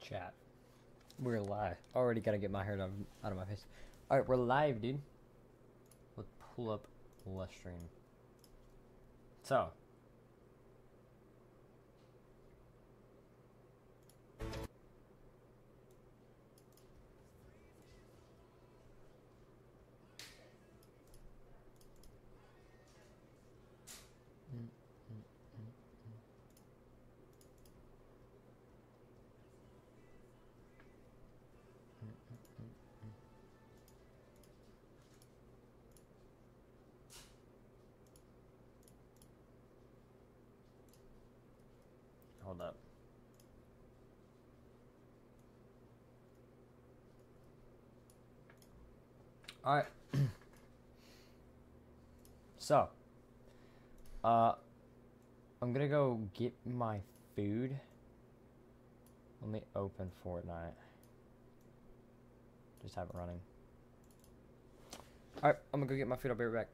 Chat. We're live. Already gotta get my hair out of my face. Alright, we're live, dude. Let's pull up left stream. So. Hold up. Alright. So. I'm gonna go get my food. Let me open Fortnite. Just have it running. Alright, I'm gonna go get my food. I'll be right back.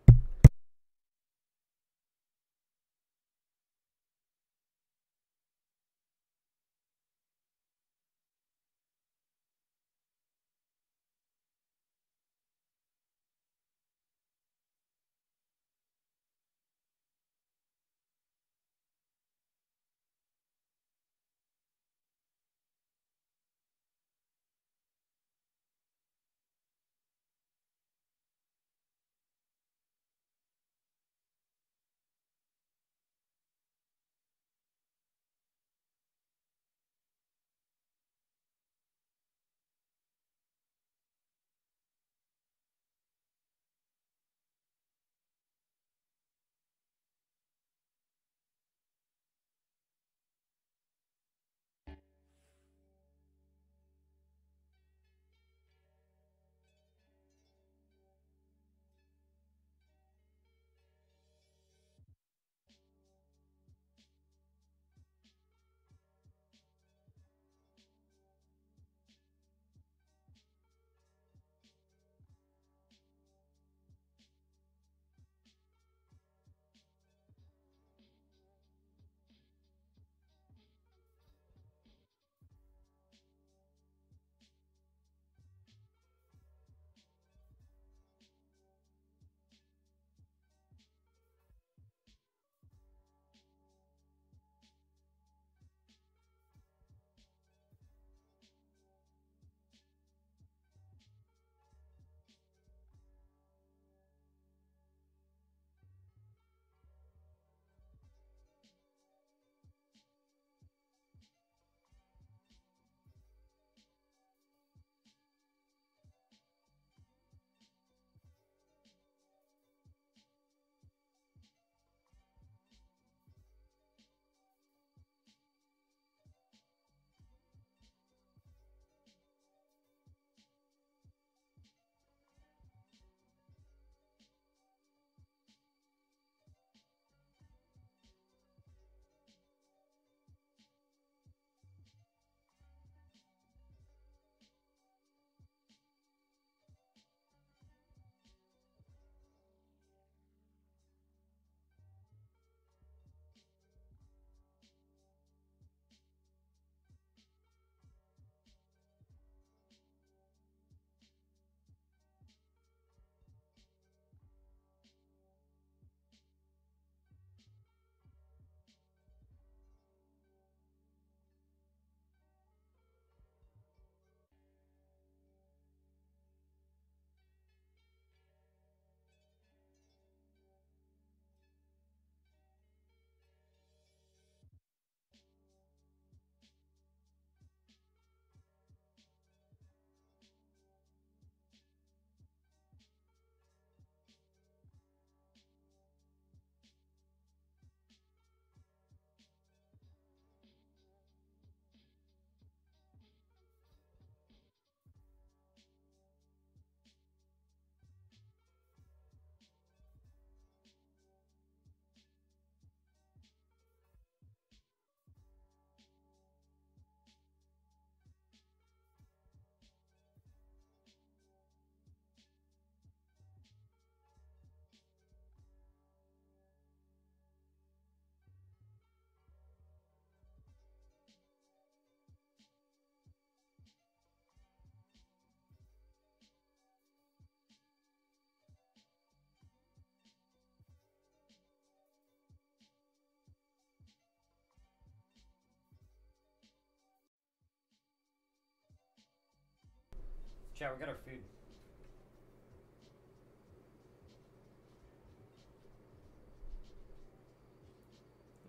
Chat, we got our food.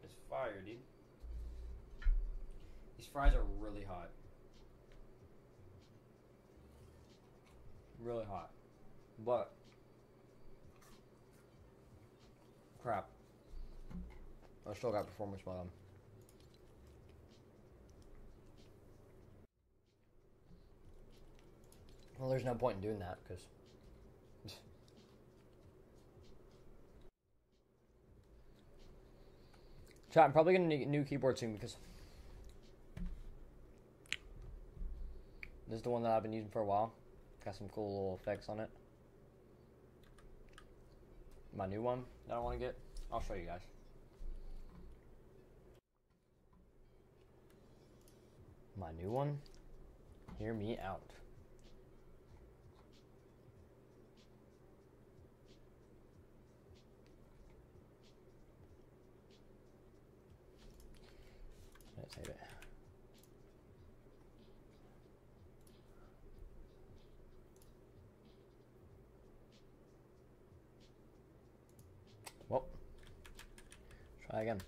It's fire, dude. These fries are really hot. Really hot. But crap. I still got performance bottom. Well, there's no point in doing that because chat, I'm probably gonna need a new keyboard soon because this is the one that I've been using for a while. Got some cool little effects on it. My new one that I want to get, I'll show you guys. My new one, hear me out. Let's save it. Well, try again.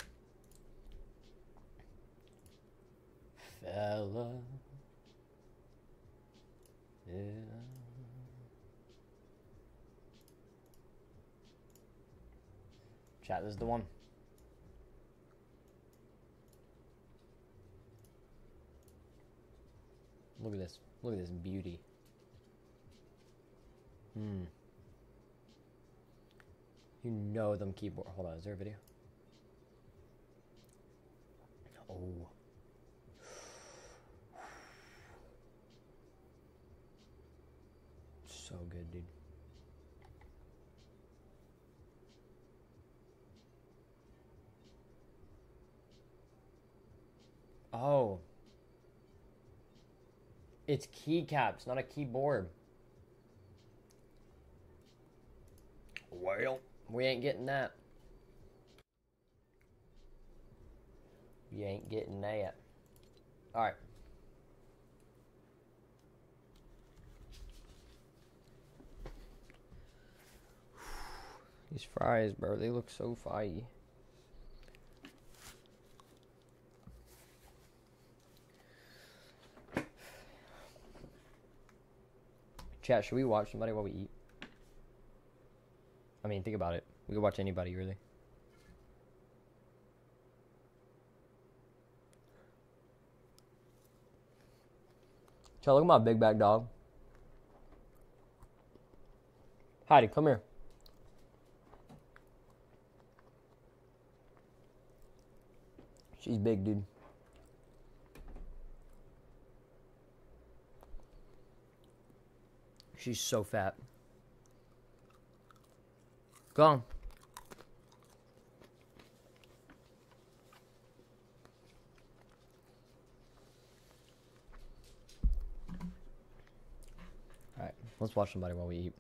Fella, yeah. Chat, this is the one. Look at this. Look at this beauty. You know them keyboard. Hold on, is there a video? Oh. So good, dude. Oh. It's keycaps, not a keyboard. Well, we ain't getting that. You ain't getting that. Alright. These fries, bro, they look so fire. Chat, should we watch somebody while we eat? I mean, think about it. We could watch anybody, really. Chat, look at my big back dog. Heidi, come here. She's big, dude. She's so fat. Go on. Alright, let's watch somebody while we eat.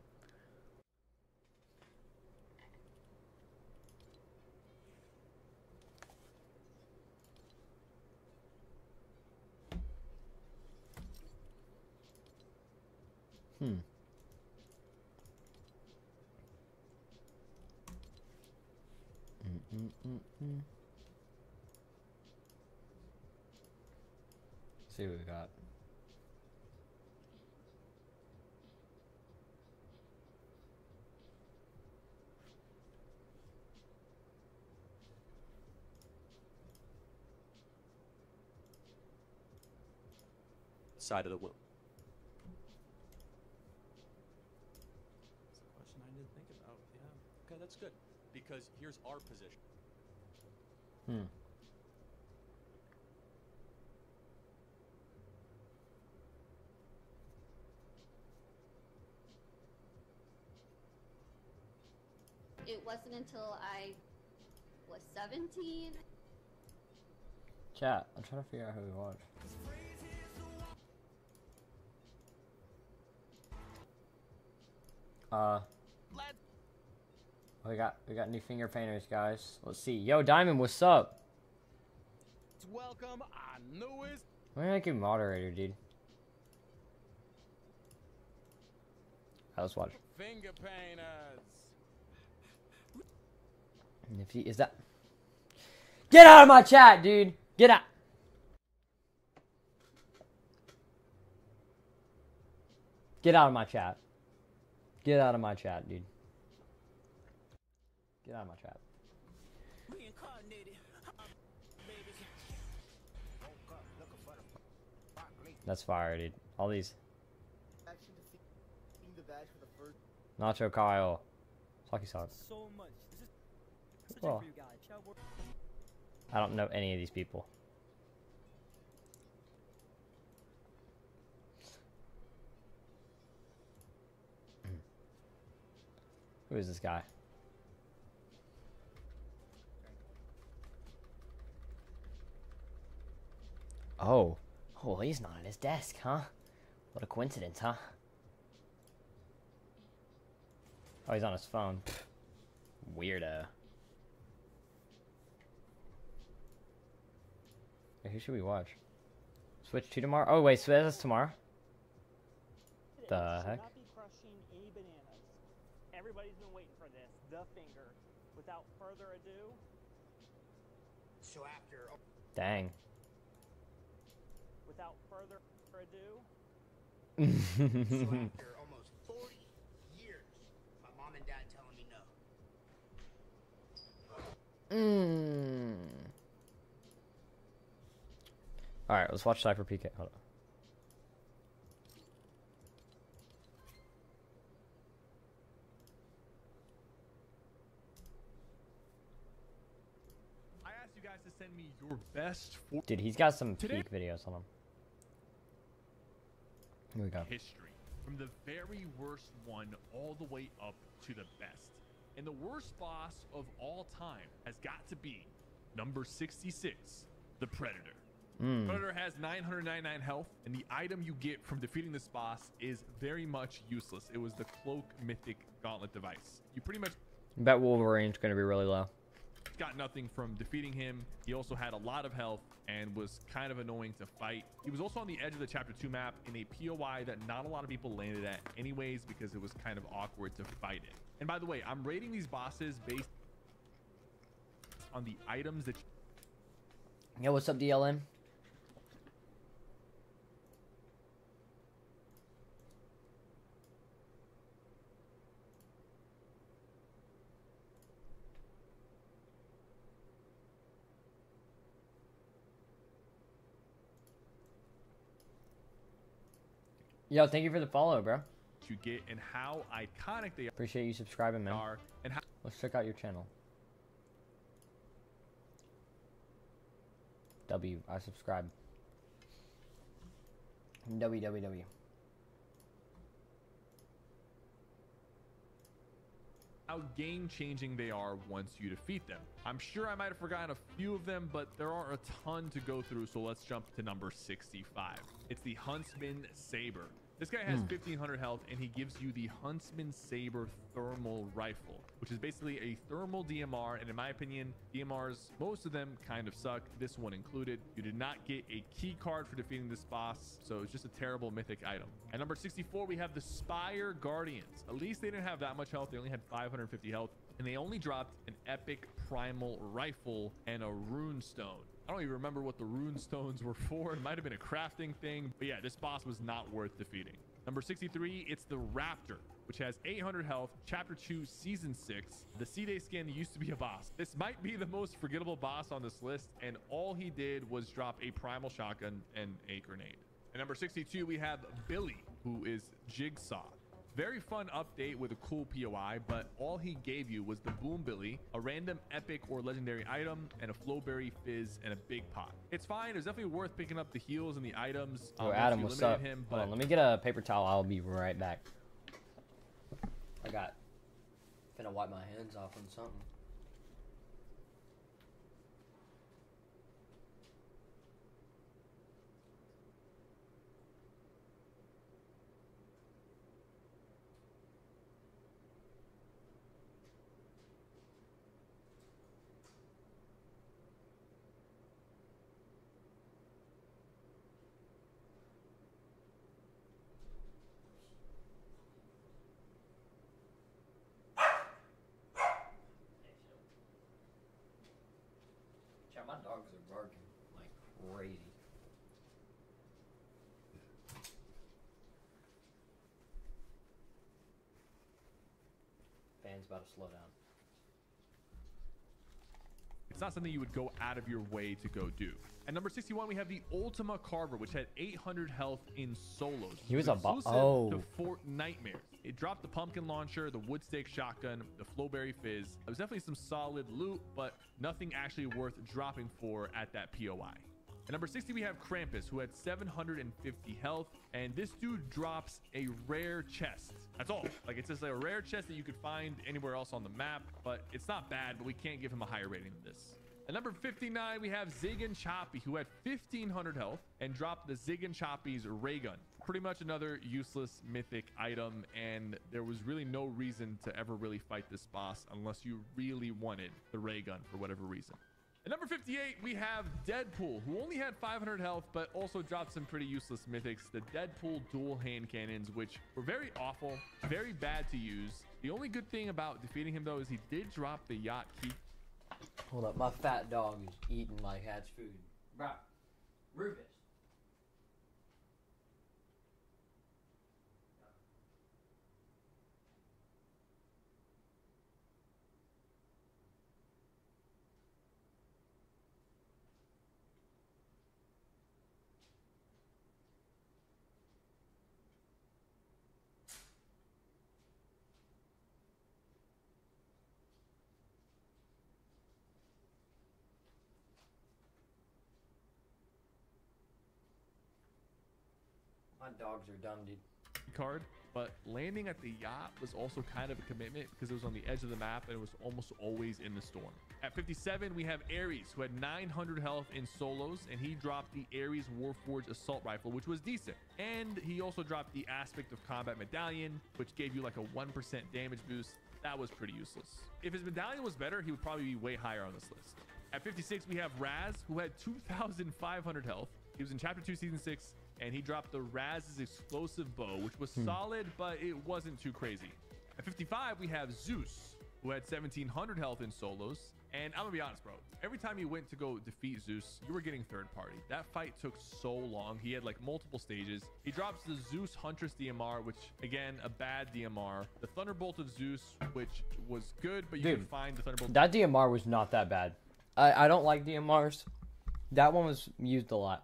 See what we got. Side of the wheel. That's a question I didn't think about. Yeah. Okay, that's good. Because here's our position. It wasn't until I was 17. Chat, I'm trying to figure out who we watch. We got new finger painters, guys. Let's see. Yo, Diamond, what's up? Welcome, our newest. Why did I make you moderator, dude? Let's watch. Finger painters. Nifty is that? Get out of my chat, dude. Get out. Get out of my chat. Get out of my chat, dude. Get out of my chat. That's fire, dude. All these. Nacho Kyle. Saki Sock. So much. This is such Well, for you guys. I don't know any of these people. Who is this guy? Oh. Oh, he's not at his desk, huh? What a coincidence, huh? Oh, he's on his phone. Weirdo. Hey, who should we watch? Switch 2 tomorrow? Oh, wait, so that's tomorrow? The heck? Not be crushing A bananas. Everybody's been waiting for this. The finger. Without further ado. So after. Dang. Without further ado. So after almost 40 years, my mom and dad telling me no. Alright, let's watch Cypher PK. Hold on. I asked you guys to send me your best Dude, he's got some Today- peak videos on him. Here we go. history, from the very worst one all the way up to the best. And the worst boss of all time has got to be number 66, the Predator. Predator has 999 health, and the item you get from defeating this boss is very much useless. It was the Cloak Mythic Gauntlet device. You pretty much Bet Wolverine's gonna be really low. got nothing from defeating him. He also had a lot of health and was kind of annoying to fight. He was also on the edge of the Chapter 2 map in a POI that not a lot of people landed at anyways because it was kind of awkward to fight it. And by the way, I'm rating these bosses based on the items that... Yo, what's up, DLM? Yo, thank you for the follow, bro. you get and how iconic they Appreciate you subscribing, man. are and how Let's check out your channel. I subscribe. www. game-changing they are once you defeat them. I'm sure I might have forgotten a few of them, but there are a ton to go through, so let's jump to number 65. It's the Huntsman Saber. This guy has 1500 health, and he gives you the Huntsman Saber thermal rifle, which is basically a thermal DMR, and in my opinion, DMRs, most of them kind of suck, this one included. You did not get a key card for defeating this boss, so it's just a terrible mythic item. At number 64, we have the Spire Guardians. At least they didn't have that much health. They only had 550 health, and they only dropped an epic primal rifle and a rune stone. I don't even remember what the rune stones were for. It might have been a crafting thing, but yeah, this boss was not worth defeating. Number 63, it's the Raptor, which has 800 health, Chapter 2, Season 6. The C-Day skin used to be a boss. This might be the most forgettable boss on this list, and all he did was drop a primal shotgun and a grenade. At number 62, we have Billy, who is Jigsaw. Very fun update with a cool POI, but all he gave you was the Boom Billy, a random epic or legendary item, and a Flowberry Fizz and a big pot. It's fine. It's definitely worth picking up the heals and the items. Oh, once Adam, you what's eliminate up? Him, Hold on, but let me get a paper towel. I'll be right back. Finna wipe my hands off on something. my dogs are barking like crazy. Fan's about to slow down. It's not something you would go out of your way to go do. At number 61, we have the Ultima Carver, which had 800 health in solos. He was exclusive oh. to Fortnite. It dropped the pumpkin launcher, the wood stake shotgun, the flowberry fizz. There was definitely some solid loot, but nothing actually worth dropping for at that POI. At number 60, we have Krampus, who had 750 health, and this dude drops a rare chest. That's all. Like, it's just a rare chest that you could find anywhere else on the map, but it's not bad, but we can't give him a higher rating than this. At number 59, we have Zig and Choppy, who had 1,500 health and dropped the Zig and Choppy's ray gun. Pretty much another useless mythic item, and there was really no reason to ever really fight this boss unless you really wanted the ray gun for whatever reason. At number 58, we have Deadpool, who only had 500 health, but also dropped some pretty useless mythics. The Deadpool dual hand cannons, which were very awful, very bad to use. The only good thing about defeating him, though, is he did drop the yacht key. Hold up, my fat dog is eating my cat's food. Bro, Rufus. My dogs are dumb, dude. Card, but landing at the yacht was also kind of a commitment because it was on the edge of the map and it was almost always in the storm. At 57, we have Ares, who had 900 health in solos, and he dropped the Ares Warforged assault rifle, which was decent. And he also dropped the aspect of combat medallion, which gave you like a 1% damage boost. That was pretty useless. If his medallion was better, he would probably be way higher on this list. At 56, we have Raz, who had 2,500 health. He was in chapter 2 season 6, and he dropped the Raz's explosive bow, which was solid, but it wasn't too crazy. At 55, we have Zeus, who had 1,700 health in solos. And I'm gonna be honest, bro, every time you went to go defeat Zeus, you were getting third party. That fight took so long. He had like multiple stages. He drops the Zeus Huntress DMR, which again, a bad DMR. The Thunderbolt of Zeus, which was good, but you could find the Thunderbolt. That DMR was not that bad. I don't like DMRs. That one was used a lot.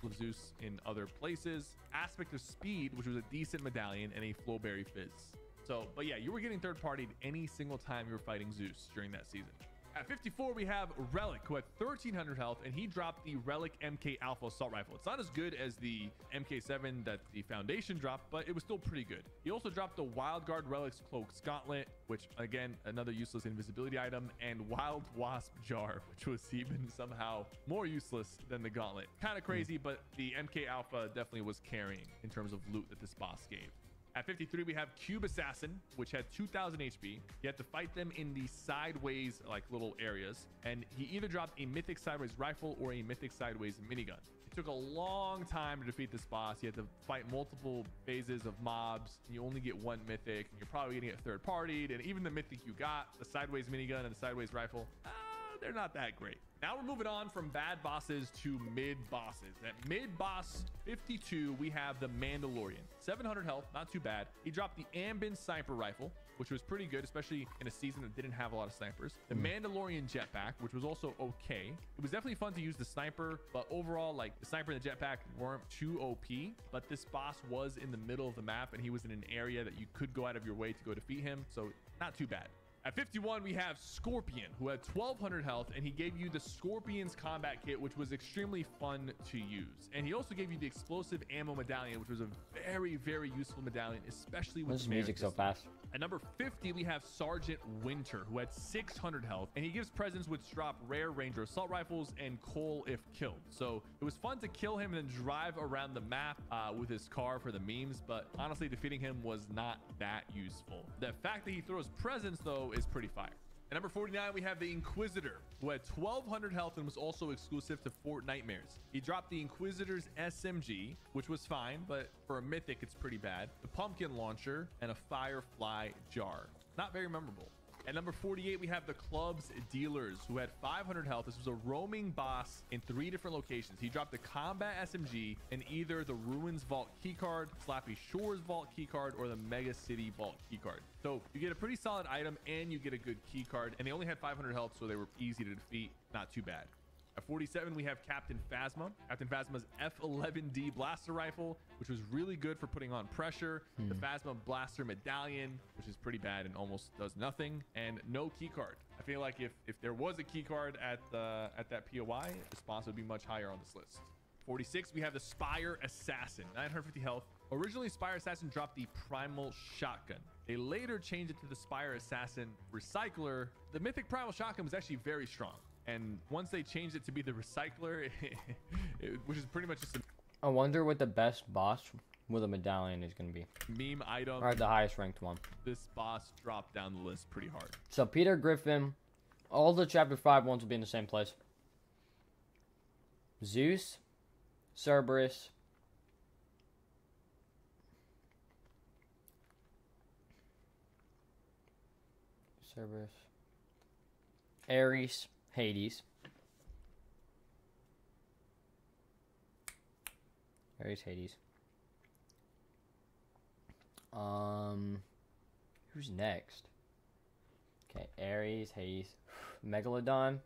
Of Zeus in other places, aspect of speed, which was a decent medallion, and a flowberry fizz. So, but yeah, you were getting third partied any single time you were fighting Zeus during that season. At 54, we have Relic, who had 1,300 health, and he dropped the Relic MK Alpha assault rifle. It's not as good as the MK7 that the Foundation dropped, but it was still pretty good. He also dropped the Wild Guard Relic's Cloak's Gauntlet, which again, another useless invisibility item, and Wild Wasp Jar, which was even somehow more useless than the Gauntlet. Kind of crazy, but the MK Alpha definitely was carrying in terms of loot that this boss gave. At 53, we have Cube Assassin, which had 2,000 HP. You had to fight them in the sideways, like little areas. And he either dropped a mythic sideways rifle or a mythic sideways minigun. It took a long time to defeat this boss. You had to fight multiple phases of mobs. And you only get one mythic. And you're probably going to get third partied. And even the mythic you got, the sideways minigun and the sideways rifle, they're not that great. Now we're moving on from bad bosses to mid bosses. At mid boss 52, we have the Mandalorian. 700 health, not too bad. He dropped the Ambin sniper rifle, which was pretty good, especially in a season that didn't have a lot of snipers. The Mandalorian jetpack, which was also okay. It was definitely fun to use the sniper, but overall, like the sniper and the jetpack weren't too OP. But this boss was in the middle of the map, and he was in an area that you could go out of your way to go defeat him. So not too bad. At 51, we have Scorpion, who had 1,200 health, and he gave you the Scorpion's combat kit, which was extremely fun to use. And he also gave you the explosive ammo medallion, which was a very, very useful medallion, especially with this music so fast. At number 50, we have Sergeant Winter, who had 600 health, and he gives presents which drop rare Ranger assault rifles and coal if killed. So it was fun to kill him and then drive around the map with his car for the memes, but honestly, defeating him was not that useful. The fact that he throws presents, though, is pretty fire. At number 49, we have the Inquisitor, who had 1,200 health and was also exclusive to Fortnite. He dropped the Inquisitor's SMG, which was fine, but for a mythic, it's pretty bad. The pumpkin launcher and a firefly jar. Not very memorable. At number 48, we have the Club's Dealers, who had 500 health. This was a roaming boss in 3 different locations. He dropped the Combat SMG and either the Ruins Vault keycard, Slappy Shores Vault keycard, or the Mega City Vault keycard. So you get a pretty solid item and you get a good keycard, and they only had 500 health, so they were easy to defeat. Not too bad. At 47, we have Captain Phasma. Captain Phasma's F11D blaster rifle, which was really good for putting on pressure. The Phasma blaster medallion, which is pretty bad and almost does nothing, and no keycard. I feel like if there was a keycard at that POI, the response would be much higher on this list. 46, we have the Spire Assassin, 950 health. Originally, Spire Assassin dropped the Primal Shotgun. They later changed it to the Spire Assassin Recycler. The Mythic Primal Shotgun was actually very strong. And once they changed it to be the Recycler, which is pretty much just I wonder what the best boss with a medallion is going to be. meme item. Or the highest ranked one. This boss dropped down the list pretty hard. So Peter Griffin, all the chapter 5 ones will be in the same place. Zeus, Cerberus, Ares, Hades. Hades. Who's next? Okay, Ares, Hades, Megalodon.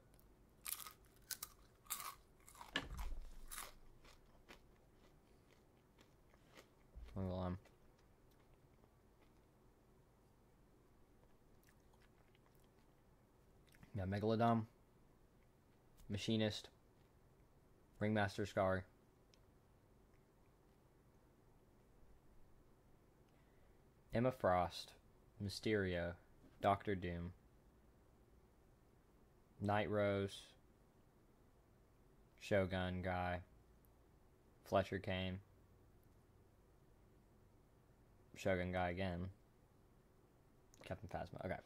Yeah, Megalodon, Machinist, Ringmaster Scar, Emma Frost, Mysterio, Doctor Doom, Night Rose, Shogun Guy, Fletcher Kane, Shogun Guy again, Captain Phasma. Okay.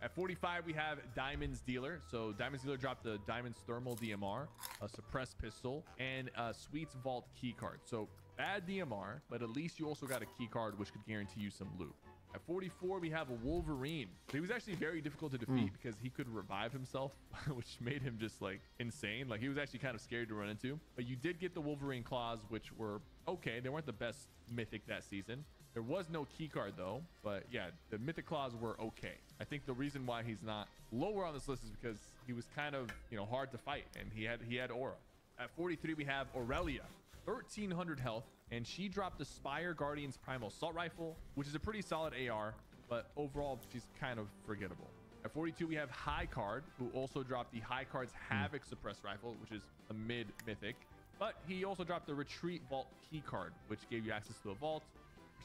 At 45, we have Diamond's Dealer. So Diamond's Dealer dropped the Diamond's Thermal DMR, a Suppressed Pistol, and a Sweet's Vault keycard. So bad DMR, but at least you also got a keycard which could guarantee you some loot. At 44, we have a Wolverine. He was actually very difficult to defeat because he could revive himself, which made him just like insane. Like he was actually kind of scary to run into. But you did get the Wolverine claws, which were okay. They weren't the best mythic that season. There was no keycard though, but yeah, the mythic claws were okay. I think the reason why he's not lower on this list is because he was kind of, hard to fight, and he had aura. At 43, we have Aurelia, 1300 health, and she dropped the Spire Guardian's Primal Assault Rifle, which is a pretty solid AR, but overall she's kind of forgettable. At 42, we have High Card, who also dropped the High Card's Havoc Suppressed Rifle, which is a mid mythic, but he also dropped the Retreat Vault key card, which gave you access to a vault.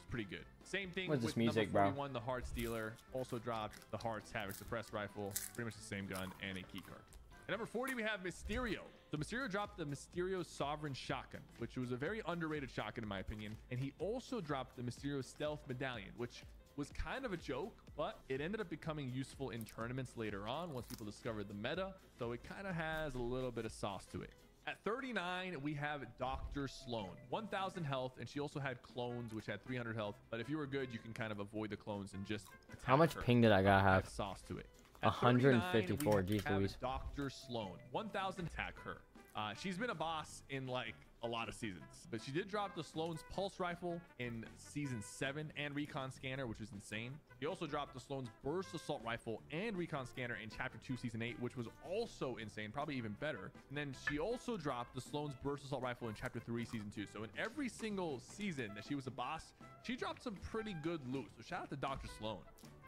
Pretty good. Same thing with with music, number 41, the Hearts Dealer also dropped the Hearts Havoc Suppressed Rifle, pretty much the same gun, and a key card. At number 40, we have Mysterio. So Mysterio dropped the Mysterio Sovereign Shotgun, which was a very underrated shotgun in my opinion, and he also dropped the Mysterio Stealth Medallion, which was kind of a joke, but it ended up becoming useful in tournaments later on once people discovered the meta, so it kind of has a little bit of sauce to it. At 39, we have Dr. Sloan, 1000 health, and she also had clones, which had 300 health. But if you were good, you can kind of avoid the clones and just attack How much her. ping did I gotta have? Sauce to it. At 154. 39, Jeez Louise. Dr. Sloan, 1000 attack her. She's been a boss in like a lot of seasons, but she did drop the Sloan's Pulse Rifle in season 7 and Recon Scanner, which was insane. He also dropped the Sloan's Burst Assault Rifle and Recon Scanner in chapter 2 season 8, which was also insane, probably even better. And then she also dropped the Sloan's Burst Assault Rifle in chapter 3 season 2. So in every single season that she was a boss, she dropped some pretty good loot. So shout out to Dr. Sloan.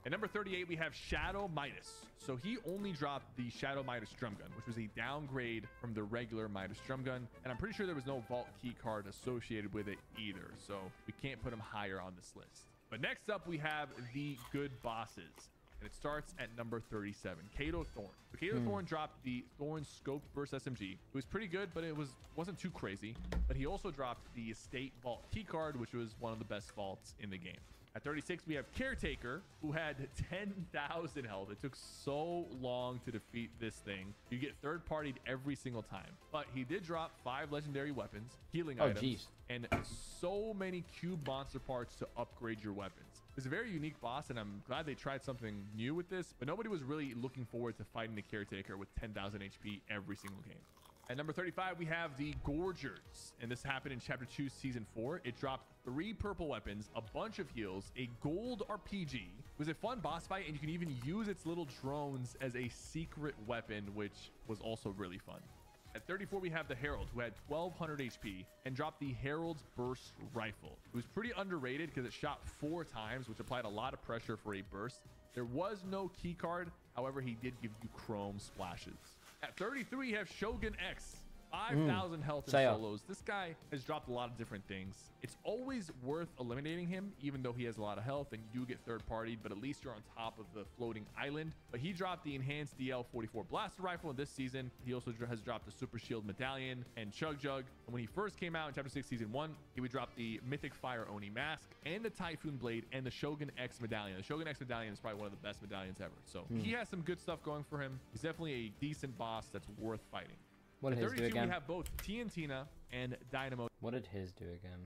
At number 38, we have Shadow Midas. So he only dropped the Shadow Midas drum gun, which was a downgrade from the regular Midas drum gun. And I'm pretty sure there was no vault key card associated with it either. So we can't put him higher on this list. But next up, we have the good bosses. And it starts at number 37, Kato Thorn. So Kato Thorn dropped the Thorn Scoped Burst SMG. It was pretty good, but it wasn't too crazy. But he also dropped the Estate Vault key card, which was one of the best vaults in the game. At 36, we have Caretaker, who had 10,000 health. It took so long to defeat this thing. You get third-partied every single time. But he did drop 5 legendary weapons, healing items, and so many cube monster parts to upgrade your weapons. was a very unique boss, and I'm glad they tried something new with this, but nobody was really looking forward to fighting the Caretaker with 10,000 HP every single game. At number 35, we have the Gorgers, and this happened in Chapter 2, Season 4. It dropped 3 purple weapons, a bunch of heals, a gold RPG. It was a fun boss fight, and you can even use its little drones as a secret weapon, which was also really fun. At 34, we have the Herald, who had 1,200 HP and dropped the Herald's Burst Rifle. It was pretty underrated because it shot 4 times, which applied a lot of pressure for a burst. There was no key card. However, he did give you chrome splashes. At 33, you have Shogun X. 5,000 health in solos. This guy has dropped a lot of different things. It's always worth eliminating him, even though he has a lot of health and you do get third partied, but at least you're on top of the floating island. But he dropped the enhanced DL-44 blaster rifle in this season. He also has dropped the super shield medallion and chug jug. And when he first came out in Chapter 6 Season 1, he would drop the mythic fire Oni mask and the Typhoon blade and the Shogun X medallion. The Shogun X medallion is probably one of the best medallions ever. So he has some good stuff going for him. He's definitely a decent boss that's worth fighting. What did his do again? We have both TNTina and Dynamo. What did his do again?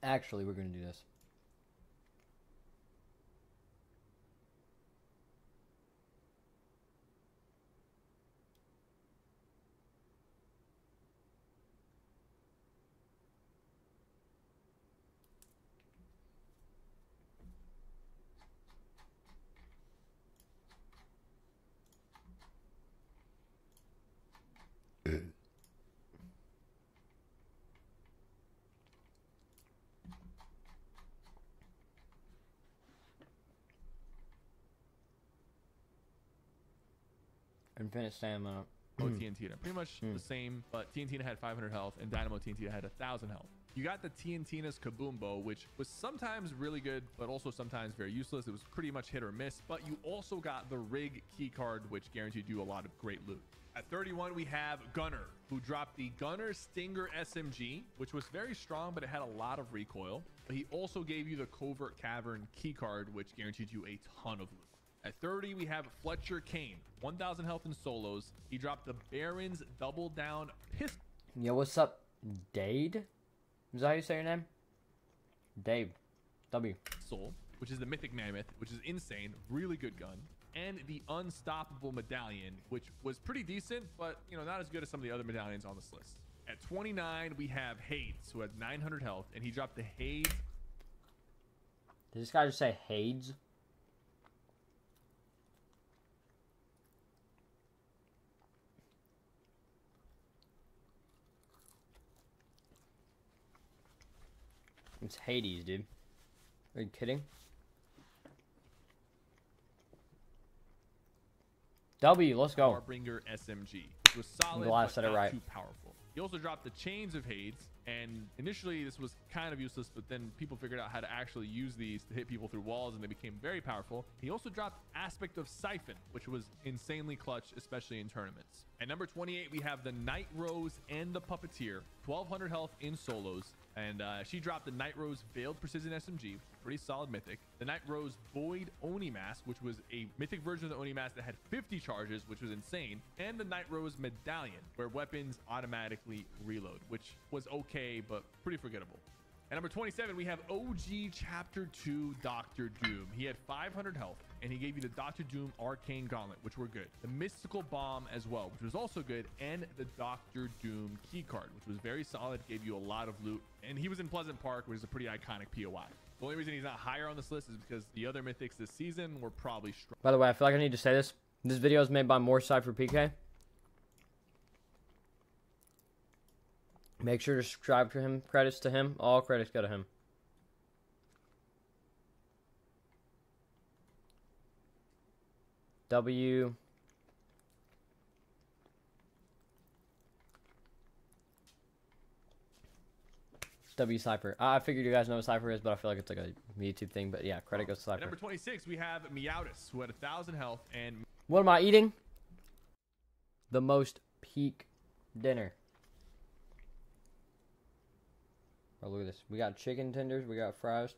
Actually, we're going to do this. Infinite stamina. TNTina. Pretty much the same, but TNTina had 500 health and Dynamo TNTina had 1,000 health. You got the TNTina's Kaboom Bow, which was sometimes really good, but also sometimes very useless. It was pretty much hit or miss, but you also got the Rig key card, which guaranteed you a lot of great loot. At 31, we have Gunner, who dropped the Gunner Stinger SMG, which was very strong, but it had a lot of recoil. But he also gave you the Covert Cavern key card, which guaranteed you a ton of loot. At 30, we have Fletcher Kane, 1,000 health in solos. He dropped the Baron's Double Down Pistol. Yo, what's up, Dade? Is that how you say your name? Dave. W. Which is the Mythic Mammoth, which is insane. Really good gun. And the Unstoppable Medallion, which was pretty decent, but, you know, not as good as some of the other medallions on this list. At 29, we have Hades, who has 900 health, and he dropped the Hades. Did this guy just say Hades? It's Hades, dude. Are you kidding? W, let's go. Warbringer SMG. It was solid, I'm glad I but said it not right. too powerful. He also dropped the Chains of Hades, and initially this was kind of useless, but then people figured out how to actually use these to hit people through walls, and they became very powerful. He also dropped Aspect of Siphon, which was insanely clutch, especially in tournaments. At number 28, we have the Night Rose and the Puppeteer, 1,200 health in solos. And she dropped the Night Rose Veiled Precision SMG, pretty solid mythic. The Night Rose Void Oni Mask, which was a mythic version of the Oni Mask that had 50 charges, which was insane. And the Night Rose Medallion, where weapons automatically reload, which was okay, but pretty forgettable. At number 27, we have OG Chapter 2 Dr. Doom. He had 500 health, and he gave you the Dr. Doom Arcane Gauntlet, which were good. The Mystical Bomb as well, which was also good, and the Dr. Doom key card, which was very solid, gave you a lot of loot. And he was in Pleasant Park, which is a pretty iconic POI. The only reason he's not higher on this list is because the other mythics this season were probably strong. By the way, I feel like I need to say this. This video is made by More Cypher PK. Make sure to subscribe to him. Credits to him. All credits go to him. W. W Cypher. I figured you guys know what Cypher is, but I feel like it's like a YouTube thing. But yeah, credit goes to Cypher. At number 26, we have Meowtis, who had 1,000 health. And what am I eating? The most peak dinner. Oh, look at this. We got chicken tenders. We got fries.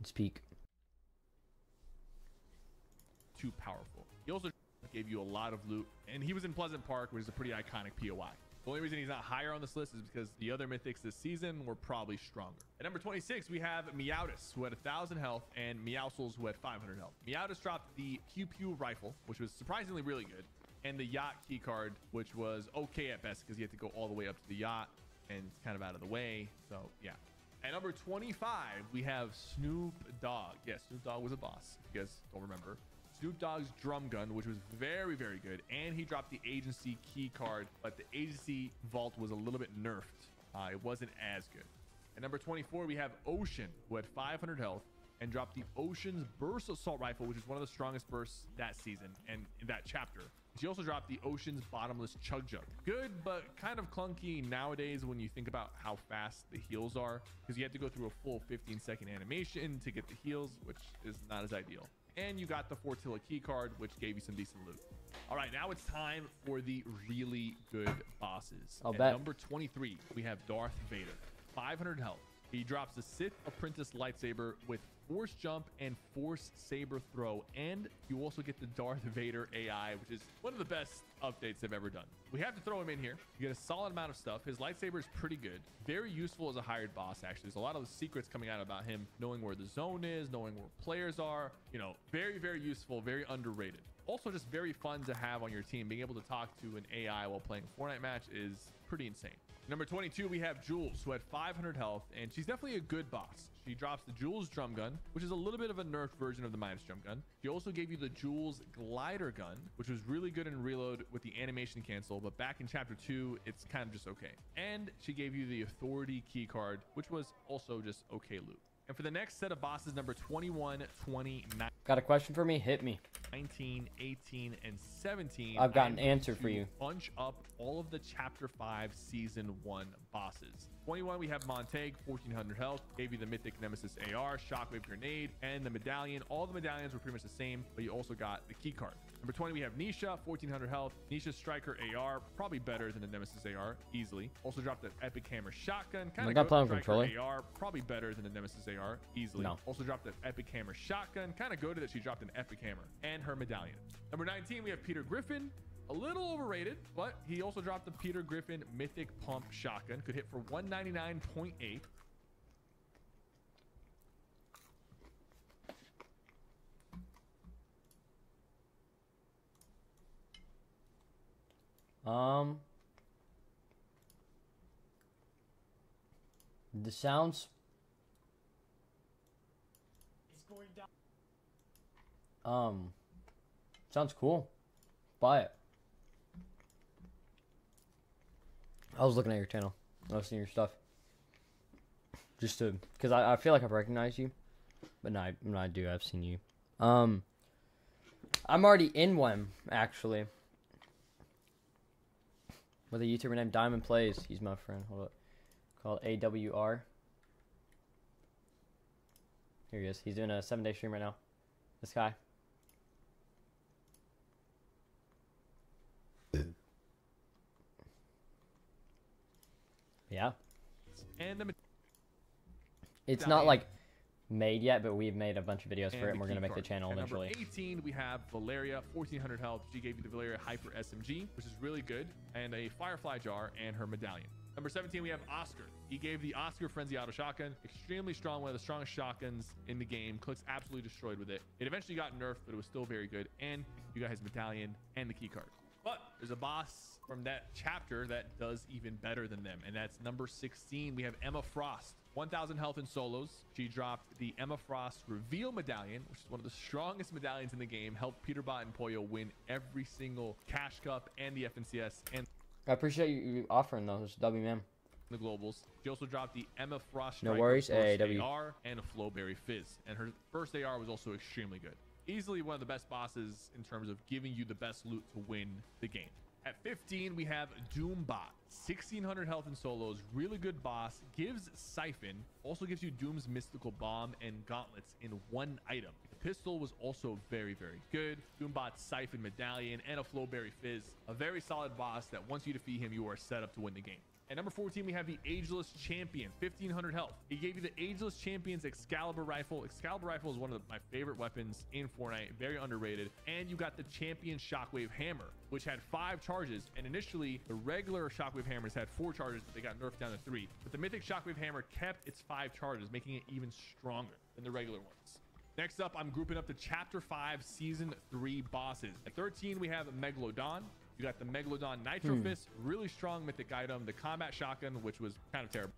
It's peak. Too powerful. He also gave you a lot of loot, and he was in Pleasant Park, which is a pretty iconic POI. The only reason he's not higher on this list is because the other mythics this season were probably stronger. At number 26, we have Meowtus, who had 1,000 health, and Meowscles, who had 500 health. Meowtus dropped the Pew Pew rifle, which was surprisingly really good, and the yacht keycard, which was okay at best because you had to go all the way up to the yacht, and it's kind of out of the way. So yeah. At number 25, we have Snoop Dogg. Yes, Snoop Dogg was a boss, if you guys don't remember. Snoop Dogg's drum gun, which was very, very good, and he dropped the agency key card, but the agency vault was a little bit nerfed. It wasn't as good. At number 24, we have Ocean, who had 500 health, and dropped the Ocean's Burst Assault Rifle, which is one of the strongest bursts that season and in that chapter. She also dropped the Ocean's Bottomless Chug Jug. Good, but kind of clunky nowadays when you think about how fast the heals are, because you have to go through a full 15-second animation to get the heals, which is not as ideal. And you got the Fortilla key card, which gave you some decent loot. All right, now it's time for the really good bosses. I'll At bet. number 23, we have Darth Vader, 500 health. He drops the Sith Apprentice lightsaber with Force Jump and Force Saber Throw, and you also get the Darth Vader AI, which is one of the best updates they've ever done. We have to throw him in here. You get a solid amount of stuff. His lightsaber is pretty good. Very useful as a hired boss, actually. There's a lot of the secrets coming out about him, knowing where the zone is, knowing where players are. You know, very, very useful, very underrated. Also just very fun to have on your team. Being able to talk to an AI while playing a Fortnite match is pretty insane. Number 22, we have Jules, who had 500 health, and she's definitely a good boss. She drops the Jules drum gun, which is a little bit of a nerfed version of the Midas drum gun. She also gave you the Jules glider gun, which was really good in reload with the animation cancel, but back in chapter 2, it's kind of just okay. And she gave you the authority key card, which was also just okay loot. And for the next set of bosses, number 21, 29, Got a question for me? Hit me. 19, 18, and 17. I've got an I'm going answer for to you. Bunch up all of the Chapter 5 Season 1 bosses. 21, we have Montague, 1,400 health. Gave you the Mythic Nemesis AR, Shockwave Grenade, and the Medallion. All the medallions were pretty much the same, but you also got the key card. Number 20, we have Nisha, 1,400 health. Nisha Striker AR, probably better than the Nemesis AR, easily. Also dropped the Epic Hammer Shotgun. I got playing controller. AR, probably better than the Nemesis AR, easily. No. Also dropped the Epic Hammer Shotgun. Kind of good that she dropped an Epic Hammer. And her medallion. Number 19, we have Peter Griffin. A little overrated, but he also dropped the Peter Griffin Mythic Pump Shotgun. Could hit for 199.8. The sounds. It's going down. Sounds cool. Buy it. I was looking at your channel, listening to your stuff, just to, because I feel like I've recognized you, but no, I do. I've seen you. I'm already in one actually, with a YouTuber named Diamond Plays. He's my friend. Hold up, called AWR. Here he is. He's doing a 7-day stream right now. This guy. Yeah. And the It's not like made yet, but we've made a bunch of videos for it, and we're gonna make the channel At eventually. Number 18, we have Valeria, 1,400 health. She gave you the Valeria Hyper SMG, which is really good, and a Firefly jar and her medallion. Number 17, we have Oscar. He gave the Oscar Frenzy Auto Shotgun. Extremely strong, one of the strongest shotguns in the game. Clicks absolutely destroyed with it. It eventually got nerfed, but it was still very good. And you got his medallion and the key card. But there's a boss from that chapter that does even better than them, and that's number 16. We have Emma Frost, 1,000 health in solos. She dropped the Emma Frost Reveal Medallion, which is one of the strongest medallions in the game. Helped Peterbot and Poyo win every single Cash Cup and the FNCS and I appreciate you offering those, WM. the globals. She also dropped the Emma Frost No Striker worries, Burst AAW. AR and a Flowberry Fizz, and her first AR was also extremely good. Easily one of the best bosses in terms of giving you the best loot to win the game. At 15, we have Doombot, 1,600 health in solos, really good boss, gives Siphon, also gives you Doom's Mystical Bomb and Gauntlets in one item. The pistol was also very, very good. Doombot's Siphon Medallion and a Flowberry Fizz, a very solid boss that once you defeat him, you are set up to win the game. At number 14, we have the Ageless Champion, 1500 health. He gave you the Ageless Champion's Excalibur Rifle. Excalibur Rifle is one of my favorite weapons in Fortnite, very underrated. And you got the Champion Shockwave Hammer, which had 5 charges. And initially, the regular Shockwave Hammers had 4 charges, but they got nerfed down to 3. But the Mythic Shockwave Hammer kept its 5 charges, making it even stronger than the regular ones. Next up, I'm grouping up the Chapter 5 Season 3 bosses. At 13, we have Megalodon. You got the Megalodon Nitro Fist, really strong mythic item. The Combat Shotgun, which was kind of terrible.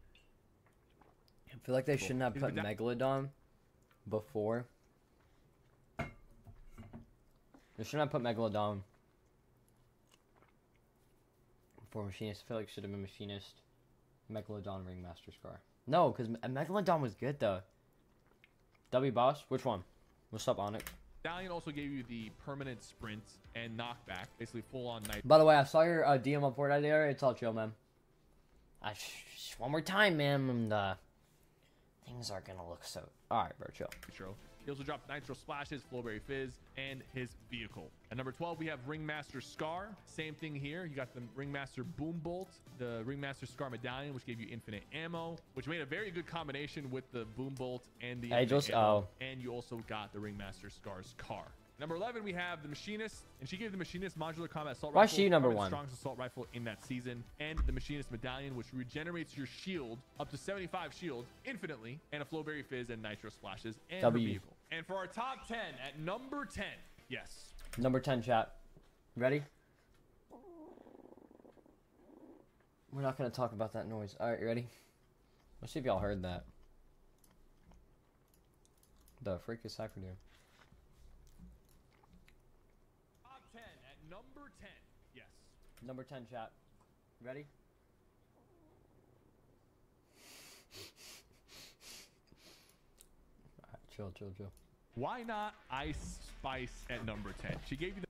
I feel like they shouldn't have put Megalodon before. They shouldn't have put Megalodon before Machinist. I feel like it should have been Machinist, Megalodon, Ringmaster Scar. No, because Megalodon was good though. W boss, which one? What's up, Onyx? Stallion also gave you the permanent sprint and knockback, basically full-on night. By the way, I saw your DM on Fortnite there. It's all chill, man. Just one more time, man, and things are gonna look so. All right, bro, chill. He also dropped Nitro Splashes, Flowberry Fizz, and his vehicle. At number 12, we have Ringmaster Scar. Same thing here. You got the Ringmaster Boom Bolt, the Ringmaster Scar Medallion, which gave you infinite ammo, which made a very good combination with the Boom Bolt and the infinite ammo. And you also got the Ringmaster Scar's car. Number 11, we have the Machinist, and she gave the Machinist Modular Combat Assault Rifle. Why is she number 1? Strongest assault rifle in that season, and the Machinist Medallion, which regenerates your shield up to 75 shield infinitely, and a Flowberry Fizz and Nitro Splashes and her vehicle. And for our top 10, at number 10, yes. Number 10, chat. Ready? We're not gonna talk about that noise. All right, you ready? Let's see if y'all heard that. The freak is Cypher doing? Number 10, yes. Number 10, chat. Ready? Alright, chill. Why not Ice Spice at number 10? She gave you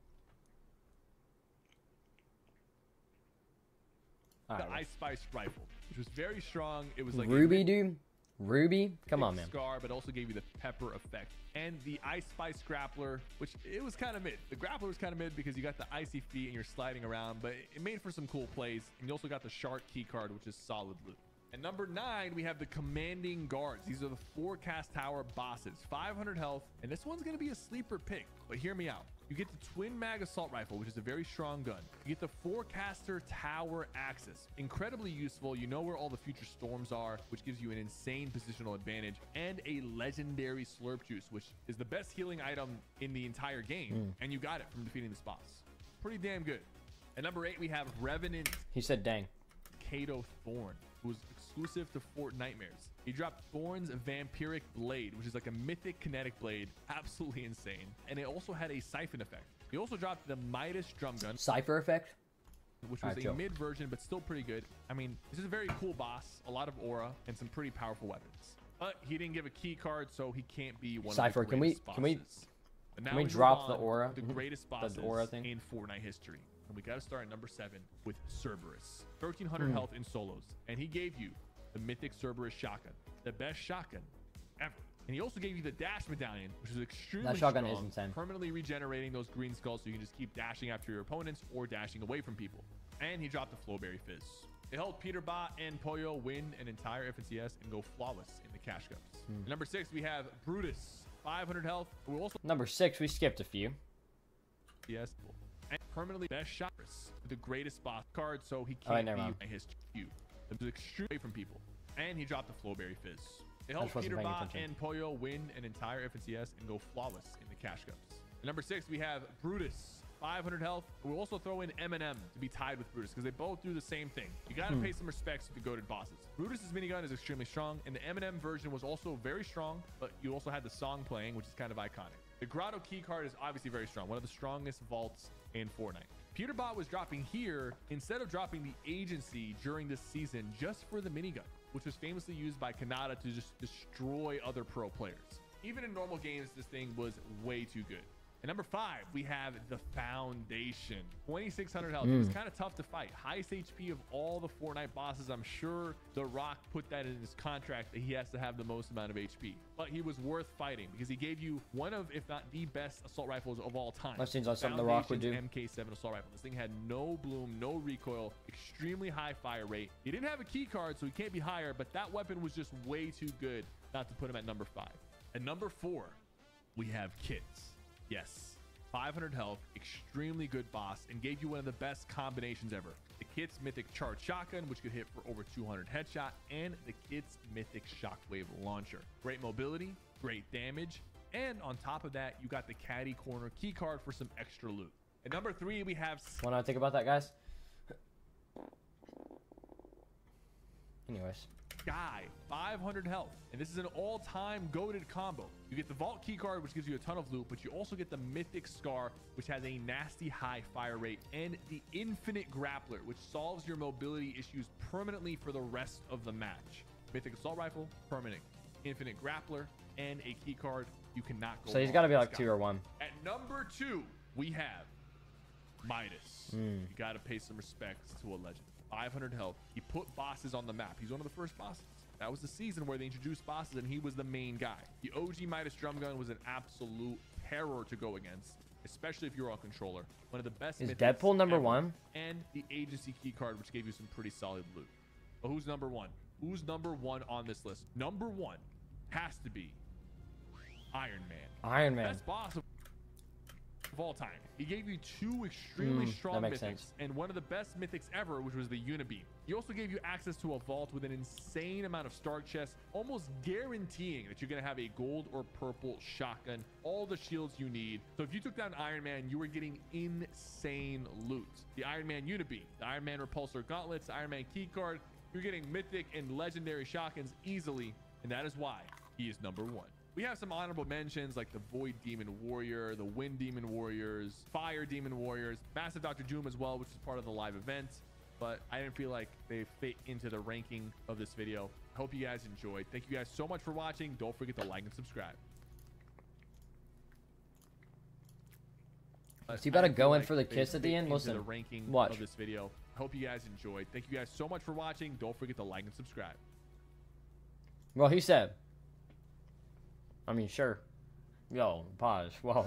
the Ice Spice rifle, which was very strong. It was like Ruby, dude. Ruby, come on, man. Scar, but also gave you the pepper effect and the Ice Spice grappler, which it was kind of mid. The grappler was kind of mid because you got the icy feet and you're sliding around, but it made for some cool plays. And you also got the shark key card, which is solid loot. At number 9, we have the Commanding Guards. These are the Forecast Tower bosses, 500 health, and this one's going to be a sleeper pick, but hear me out. You get the Twin Mag Assault Rifle, which is a very strong gun. You get the Forecaster Tower Axis, incredibly useful. You know where all the future storms are, which gives you an insane positional advantage, and a legendary Slurp Juice, which is the best healing item in the entire game, and you got it from defeating this boss. Pretty damn good. At number 8, we have Revenant. He said, "Dang." Kato Thorn, who was exclusive to Fort Nightmares. He dropped Thorn's Vampiric Blade, which is like a mythic kinetic blade, absolutely insane. And it also had a siphon effect. He also dropped the Midas Drum Gun. Cypher effect? Which was a mid version, but still pretty good. I mean, this is a very cool boss, a lot of aura, and some pretty powerful weapons. But he didn't give a key card, so he can't be one Cypher, of the greatest bosses. Can we drop the aura? The greatest bosses the aura thing? in Fortnite history. And we got to start at number 7 with Cerberus. 1300 health in solos. And he gave you the Mythic Cerberus shotgun, the best shotgun ever. And he also gave you the Dash Medallion, which is extremely that shotgun strong, is insane. permanently regenerating those green skulls so you can just keep dashing after your opponents or dashing away from people. And he dropped the Flowberry Fizz. It helped Peterbot and Pollo win an entire FNCS and go flawless in the Cash Cups. Number 6, we have Brutus, 500 health. We also number 6, we skipped a few. Yes. And permanently best shot, the greatest boss card, so he can't be his Q. It was extremely away from people. And he dropped the Flowberry Fizz. It helped Peterbot and Pollo win an entire FNCS and go flawless in the Cash Cups. At number 6, we have Brutus, 500 health. We'll also throw in M&M to be tied with Brutus because they both do the same thing. You got to pay some respects to the goated bosses. Brutus's minigun is extremely strong, and the M&M version was also very strong, but you also had the song playing, which is kind of iconic. The Grotto key card is obviously very strong, one of the strongest vaults in Fortnite. Peterbot was dropping here instead of dropping the agency during this season just for the minigun, which was famously used by Kanata to just destroy other pro players. Even in normal games, this thing was way too good. At number 5, we have the Foundation. 2,600 health. It's kind of tough to fight. Highest HP of all the Fortnite bosses. I'm sure The Rock put that in his contract that he has to have the most amount of HP. But he was worth fighting because he gave you one of, if not the best assault rifles of all time. That seems like something The Rock would do. MK7 assault rifle. This thing had no bloom, no recoil, extremely high fire rate. He didn't have a key card, so he can't be higher, but that weapon was just way too good not to put him at number 5. At number 4, we have Kits. Yes, 500 health, extremely good boss, and gave you one of the best combinations ever. The Kits Mythic Charged Shotgun, which could hit for over 200 headshot, and the Kits Mythic Shockwave Launcher. Great mobility, great damage, and on top of that, you got the Caddy Corner key card for some extra loot. At number 3, we have... What do I think about that, guys? Anyways. Sky, 500 health, and this is an all-time goated combo. You get the Vault key card, which gives you a ton of loot, but you also get the Mythic Scar, which has a nasty high fire rate, and the Infinite Grappler, which solves your mobility issues permanently for the rest of the match. Mythic Assault Rifle, permanent. Infinite Grappler, and a key card. You cannot go So he's got to be like 2 or 1. At number 2, we have Midas. You got to pay some respects to a legend. 500 health. He put bosses on the map. He's one of the first bosses. That was the season where they introduced bosses and he was the main guy. The OG Midas drum gun was an absolute terror to go against, especially if you're on controller. One of the best. Is Deadpool number ever. 1? And the agency key card, which gave you some pretty solid loot. But who's number 1? Who's number 1 on this list? Number 1 has to be Iron Man. Iron Man. Best boss of all time. He gave you 2 extremely strong mythics sense. and one of the best mythics ever, which was the Unibeam. He also gave you access to a vault with an insane amount of star chests, almost guaranteeing that you're going to have a gold or purple shotgun, all the shields you need. So if you took down Iron Man, you were getting insane loot. The Iron Man Unibeam, the Iron Man Repulsor Gauntlets, the Iron Man key card, you're getting mythic and legendary shotguns easily, and that is why he is number 1. We have some honorable mentions like the Void Demon Warrior, the Wind Demon Warriors, Fire Demon Warriors, Massive Dr. Doom as well, which is part of the live event. But I didn't feel like they fit into the ranking of this video. I hope you guys enjoyed. Thank you guys so much for watching. Don't forget to like and subscribe. So you better go in for the kiss at the end. Listen, the ranking watch. of this video. I hope you guys enjoyed. Thank you guys so much for watching. Don't forget to like and subscribe. Well, he said. I mean, sure. Yo, pause. Whoa.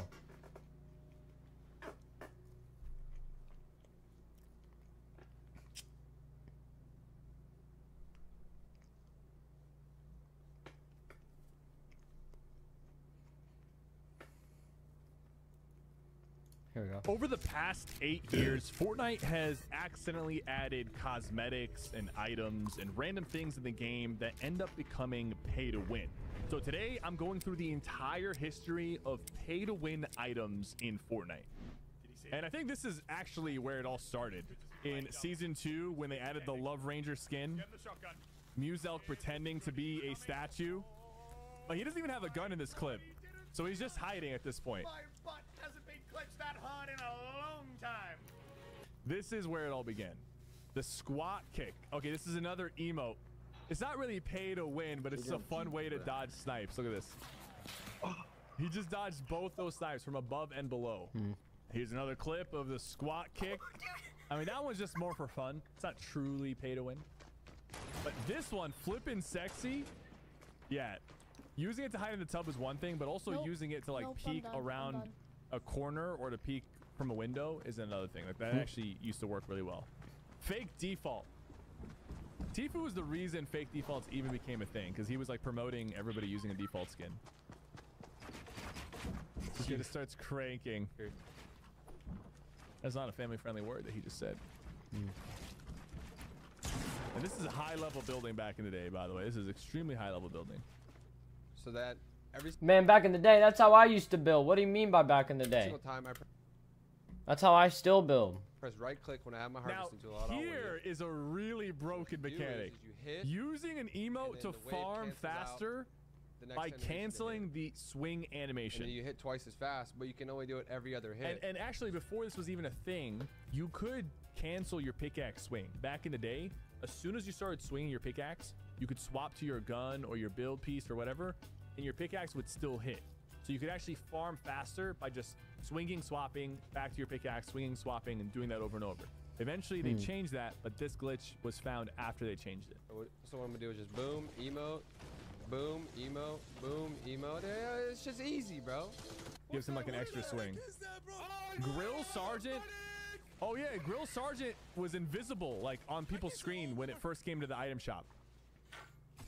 Here we go. Over the past 8 years, Fortnite has accidentally added cosmetics and items and random things in the game that end up becoming pay to win. So today I'm going through the entire history of pay to win items in Fortnite. And I think this is actually where it all started. In season 2, when they added the Love Ranger skin, Muselk pretending to be a statue. But he doesn't even have a gun in this clip. So he's just hiding at this point. My butt hasn't been clenched that hard in a long time. This is where it all began. The squat kick. Okay, this is another emote. It's not really pay to win, but it's a fun way to dodge snipes. Look at this. He just dodged both those snipes from above and below. Here's another clip of the squat kick. I mean, that one's just more for fun. It's not truly pay to win. But this one, flippin' sexy. Yeah. Using it to hide in the tub is one thing, but also using it to like peek around a corner or to peek from a window is another thing. Like that actually used to work really well. Fake default. Tifu was the reason fake defaults even became a thing, because he was like promoting everybody using a default skin. He just starts cranking. That's not a family-friendly word that he just said. And this is a high-level building back in the day, by the way. This is extremely high-level building. So that every Man, back in the day, that's how I used to build. What do you mean by back in the day? single time I That's how I still build. press right click when I have my Now, harvesting tool out. here is a really broken mechanic. You hit Using an emote to then the wave farm cancels out faster the next by animation to canceling hit. the swing And animation. then you hit twice as fast, but you can only do it every other hit. And actually, before this was even a thing, you could cancel your pickaxe swing. Back in the day, as soon as you started swinging your pickaxe, you could swap to your gun or your build piece or whatever, and your pickaxe would still hit. So So you could actually farm faster by just swinging, swapping, back to your pickaxe, swinging, swapping, and doing that over and over. Eventually, they changed that, but this glitch was found after they changed it. So what I'm gonna do is just boom, emote, boom, emote, boom, emote. Yeah, it's just easy, bro. Gives him like an extra swing. Grill Sergeant. Oh yeah, Grill Sergeant was invisible like on people's screen when it first came to the item shop.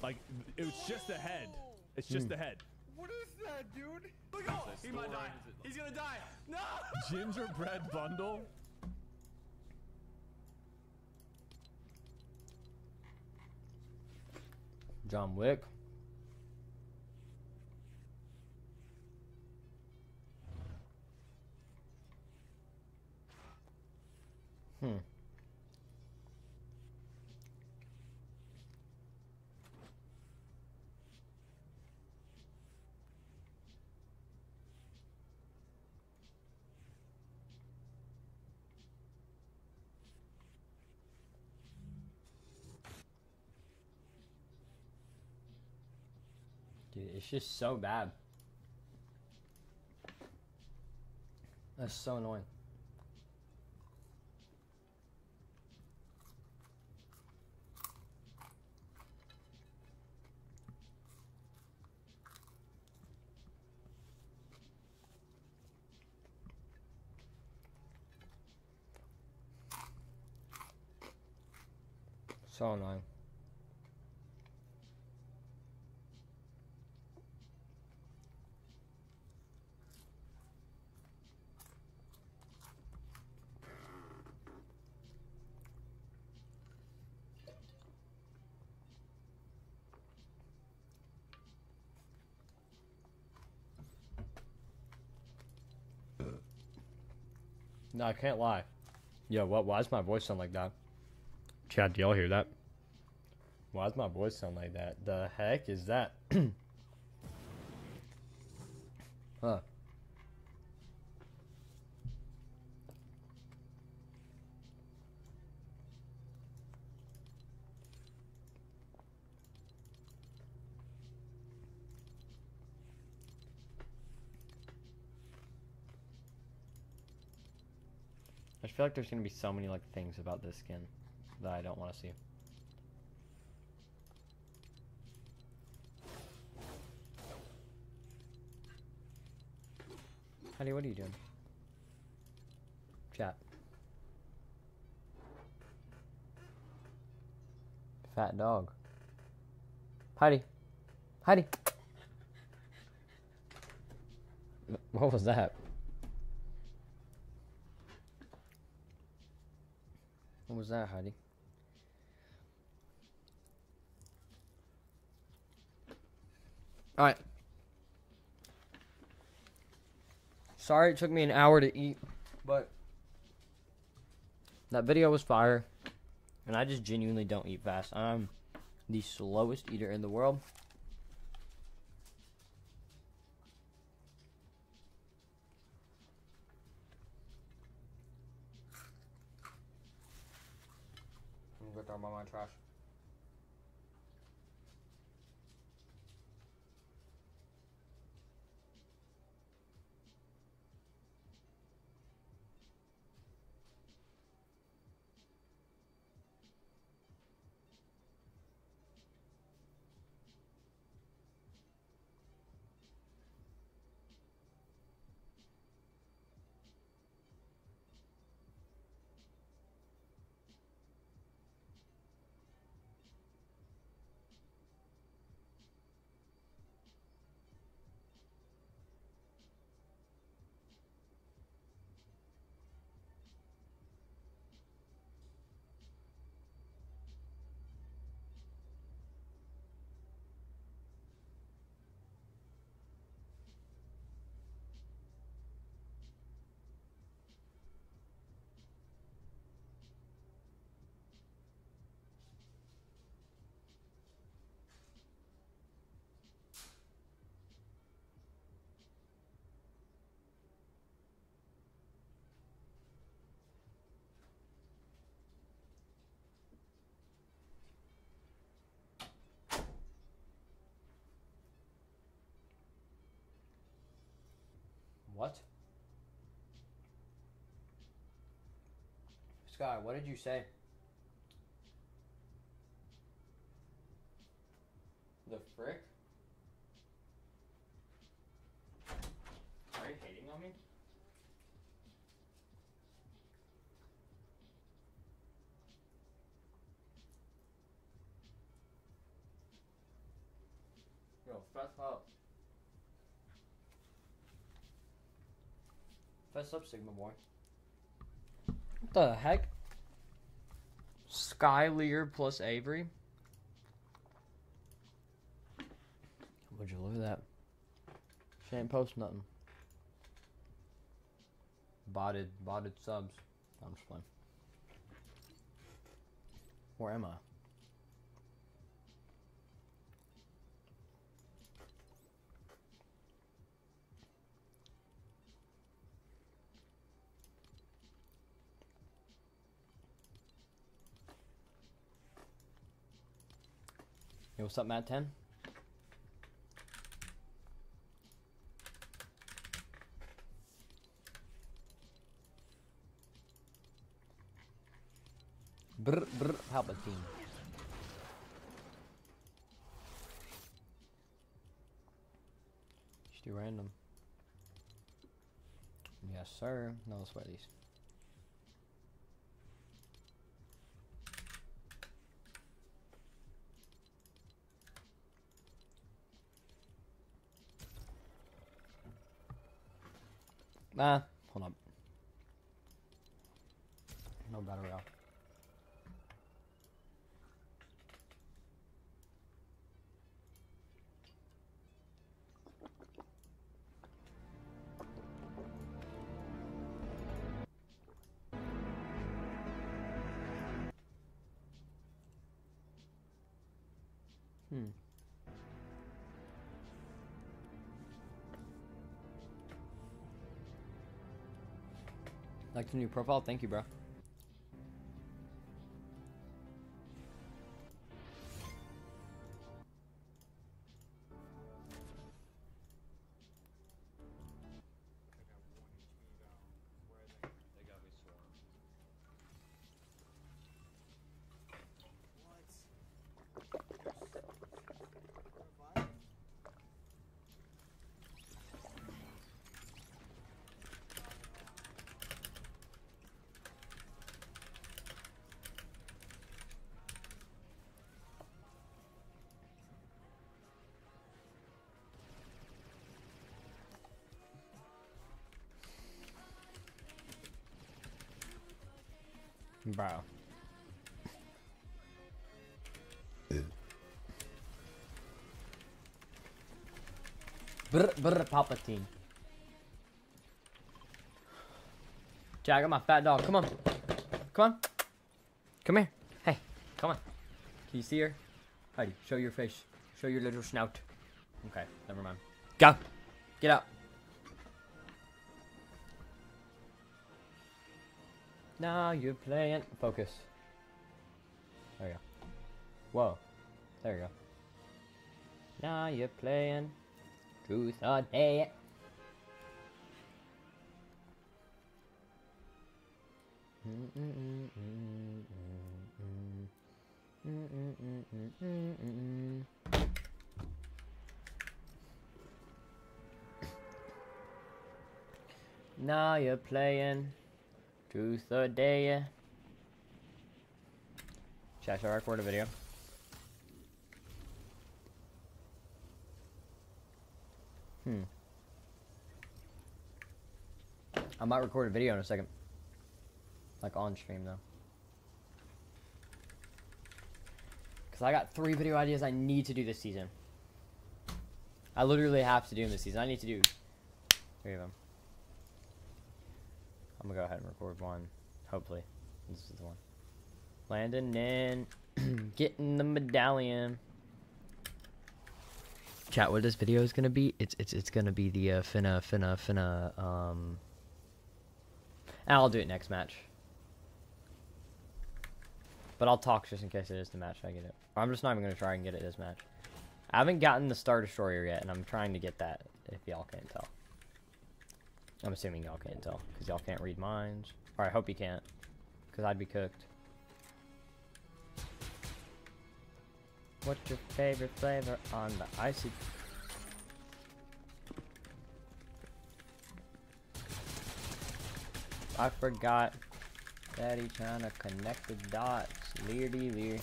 Like it was just a head. It's just the head. What is that, dude? Look, oh, he might die. He's gonna die. No. Gingerbread bundle. John Wick. Dude, it's just so bad. That's so annoying. So annoying. No, I can't lie. Yo, what? Why does my voice sound like that? Chad, do y'all hear that? Why does my voice sound like that? The heck is that? Huh. I feel like there's gonna be so many like things about this skin that I don't want to see. Honey, what are you doing? Chat. Fat dog. Heidi. Heidi. What was that? What was that, Heidi? Alright. Sorry it took me an hour to eat, but that video was fire. And I just genuinely don't eat fast. I'm the slowest eater in the world. I'm gonna throw my trash. What? Sky, what did you say? The frick? Are you hating on me? Yo, fess up. Fess up, Sigma boy. What the heck? Skylier plus Avery? Would you look at that? She ain't post nothing. Botted subs. I'm just playing. Where am I? Hey, what's up, Matt 10? Brr, brr, Palpatine. Just do random. Yes, sir. No sweaties. Hold up. No battery off. Like the new profile? Thank you, bro. They got me swarmed. Bro. Brr, brr, Palpatine. Jack, I got my fat dog. Come on. Come on. Come here. Hey, come on. Can you see her? Heidi, show your face. Show your little snout. Okay, never mind. Go. Get out. Now you're playing. Focus. There you go. Whoa. There you go. Now you're playing. Truth or dare. Now you're playing. Truth or dare. Chat, should I record a video? I might record a video in a second. Like on stream though. Because I got 3 video ideas I need to do this season. I literally have to do them this season. I need to do 3 of them. I'm gonna go ahead and record one. Hopefully. This is the one. Landing in. Getting the medallion. Chat, what this video is gonna be? It's gonna be the and I'll do it next match. But I'll talk just in case it is the match I get it. Or I'm just not even gonna try and get it this match. I haven't gotten the Star Destroyer yet, and I'm trying to get that, if y'all can't tell. I'm assuming y'all can't tell, because y'all can't read minds. Or I hope you can't, because I'd be cooked. What's your favorite flavor on the icy? I forgot that he trying to connect the dots. Leer-dee leer.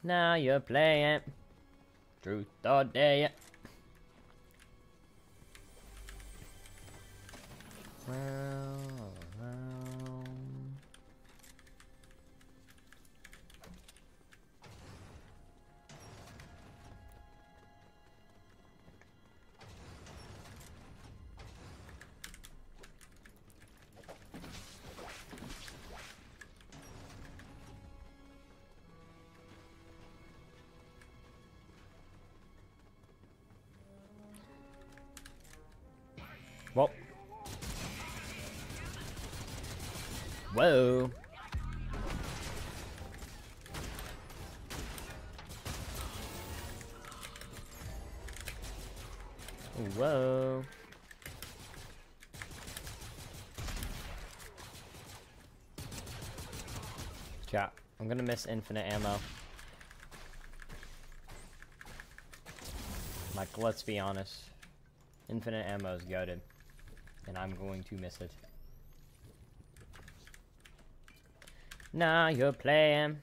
Now you're playing truth or dare. Well. Whoa. Whoa. Chat, I'm gonna miss infinite ammo. Like, let's be honest. Infinite ammo is goated. And I'm going to miss it. Now you're playing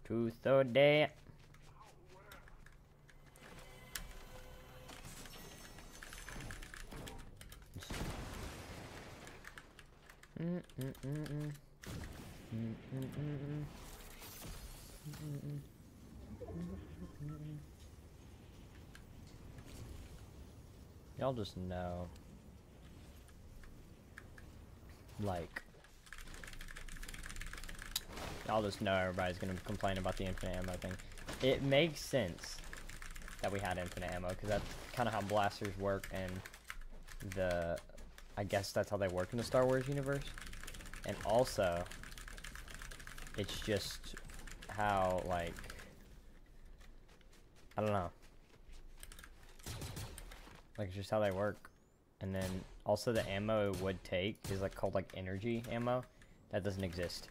truth or dare. Y'all just know. Like, y'all just know everybody's gonna complain about the infinite ammo thing. It makes sense that we had infinite ammo, because that's kind of how blasters work, and I guess that's how they work in the Star Wars universe. And also, it's just how, like, I don't know. Like, it's just how they work. And then also the ammo it would take is like called like energy ammo. That doesn't exist.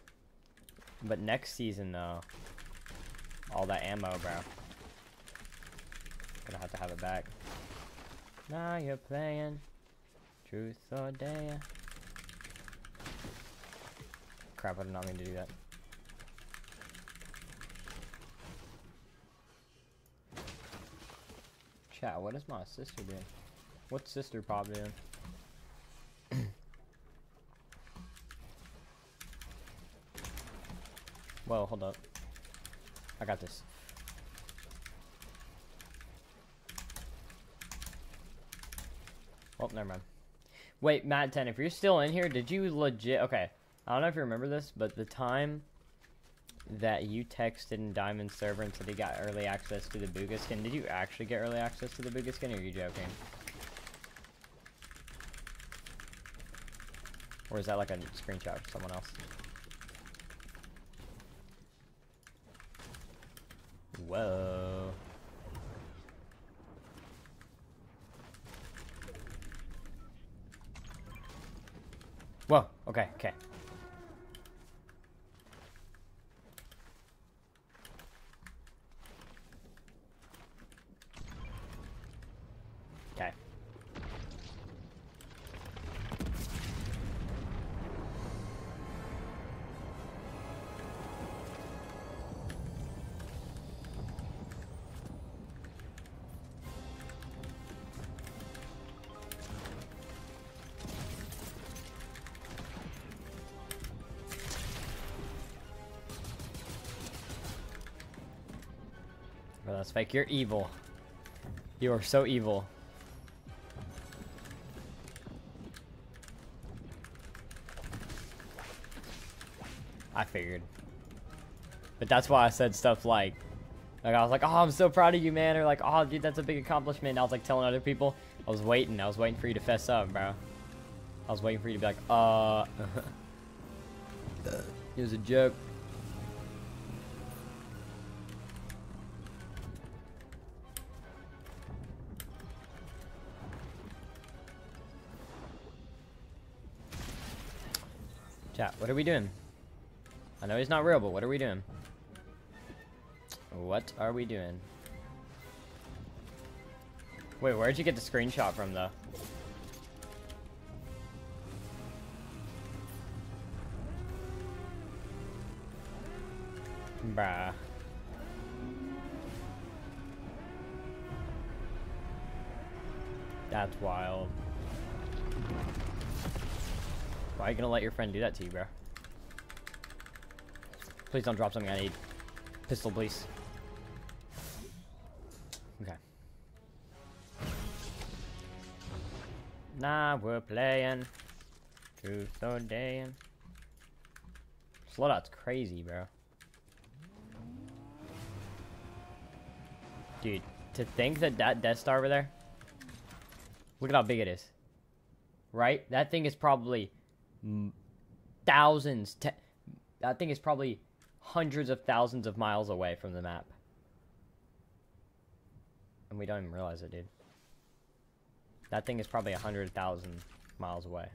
But next season though, all that ammo, bro. Gonna have to have it back. Now you're playing truth or dare. Crap, I did not mean to do that. Chat, what is my sister doing? What's sister pop doing? Whoa, hold up. I got this. Oh, never mind. Wait, Matt 10, if you're still in here, did you legit... Okay, I don't know if you remember this, but the time that you texted in Diamond server and said you got early access to the Booga skin, did you actually get early access to the Booga skin, or are you joking? Or is that like a screenshot of someone else? Whoa. Whoa, okay, okay. Okay. Bro, that's fake. You're evil. You are so evil. I figured. But that's why I said stuff like I was like, oh, I'm so proud of you, man. Or like, oh, dude, that's a big accomplishment. And I was like telling other people. I was waiting for you to fess up, bro. I was waiting for you to be like, it was a joke. Chat, what are we doing? I know he's not real, but what are we doing? What are we doing? Wait, where'd you get the screenshot from, though? Bruh. That's wild. Why are you gonna let your friend do that to you, bro? Please don't drop something I need. Pistol, please. Okay. Nah, we're playing Truth or Dare. Slowdown's crazy, bro. Dude, to think that that Death Star over there, look at how big it is. Right? That thing is probably thousands, that thing is probably hundreds of thousands of miles away from the map. And we don't even realize it, dude. That thing is probably 100,000 miles away.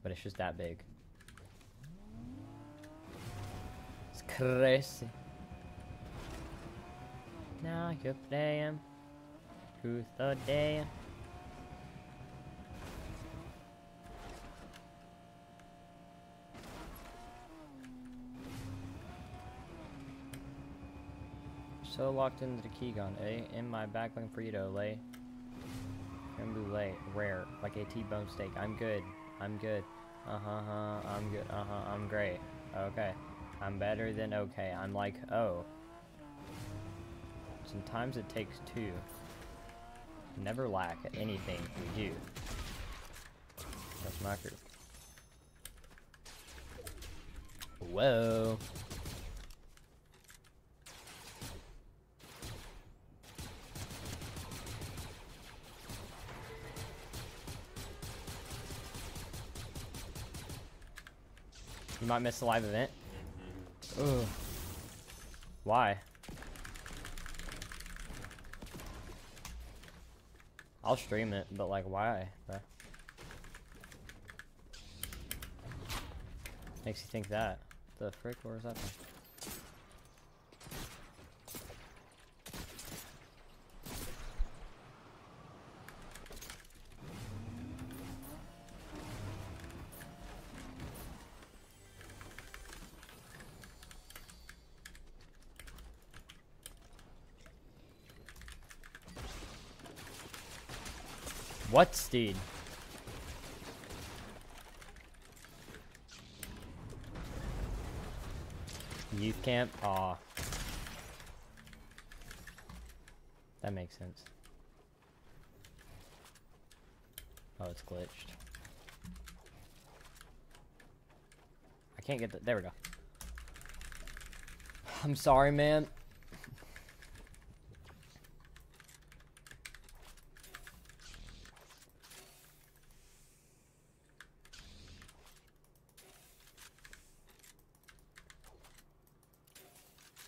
But it's just that big. It's crazy. Now you're playing Truth or Dare. So locked into the key gun, eh? In my back looking for you to lay. Creme brulee, rare, like a T-bone steak. I'm good. I'm good. I'm good. I'm great. Okay. I'm better than okay. I'm like, oh. Sometimes it takes two. Never lack at anything we do. That's my crew. Whoa. You might miss the live event. Ugh. Why? I'll stream it, but like, why? Bro? Makes you think that. The frick? Where is that from? What, Steed? Youth camp? Aw. That makes sense. Oh, it's glitched. I can't get the... There we go. I'm sorry, man.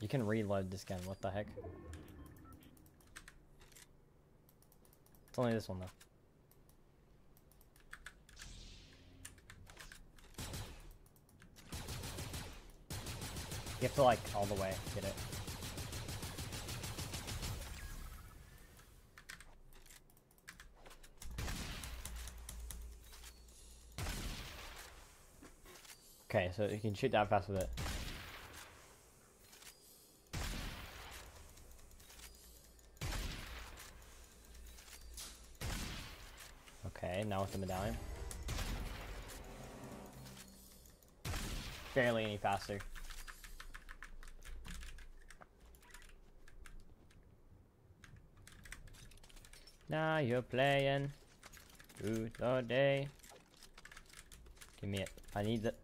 You can reload this gun, what the heck? It's only this one though. You have to like all the way get it. Okay, so you can shoot that fast with it. Okay, now with the medallion. Barely any faster. Now you're playing Truth or Dare. Give me it. I need it.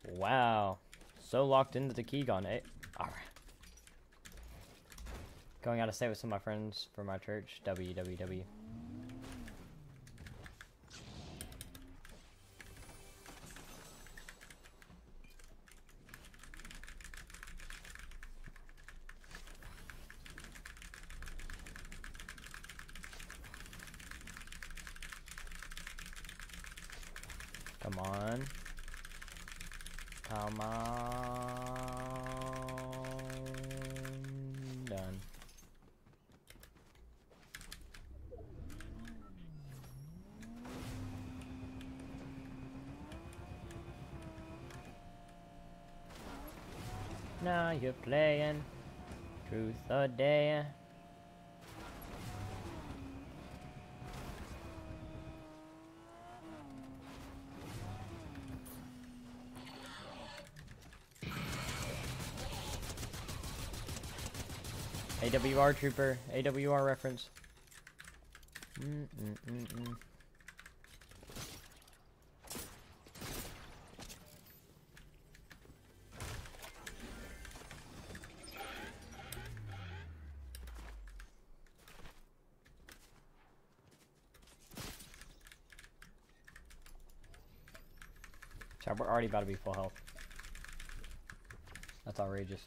Wow. So locked into the key gun, eh? Alright. Going out of state with some of my friends from my church. WWW. Come on. Come on. Done. Now you're playing Truth or Dare. AWR trooper, AWR reference. So we're already about to be full health. That's outrageous.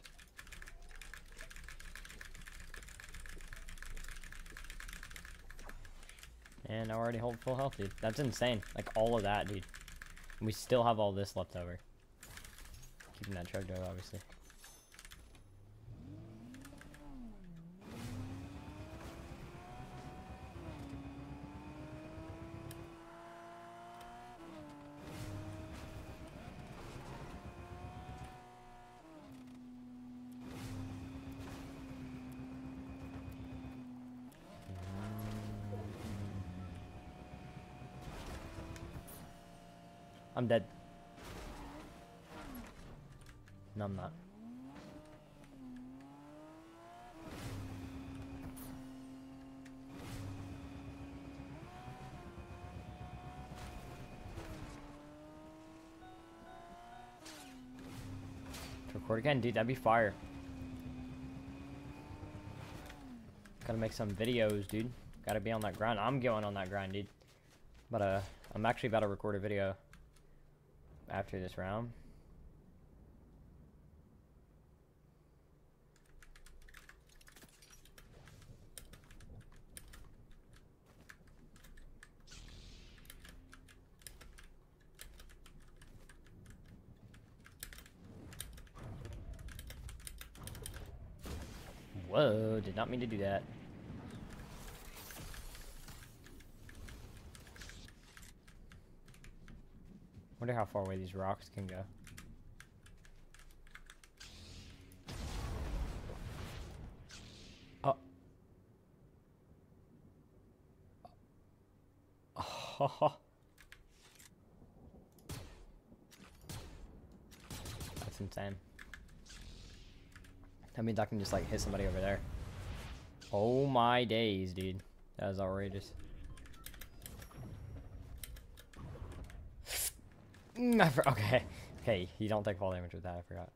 And I already hold full health, dude. That's insane. Like, all of that, dude. And we still have all this left over. Keeping that chug though, obviously. I'm dead. No, I'm not. Record again, dude. That'd be fire. Gotta make some videos, dude. Gotta be on that grind. I'm going on that grind, dude. But I'm actually about to record a video after this round. Whoa, did not mean to do that. Wonder how far away these rocks can go. Oh. Oh. That's insane. That means I can just like hit somebody over there. Oh my days, dude. That was outrageous. Okay. Okay, you don't take fall damage with that, I forgot.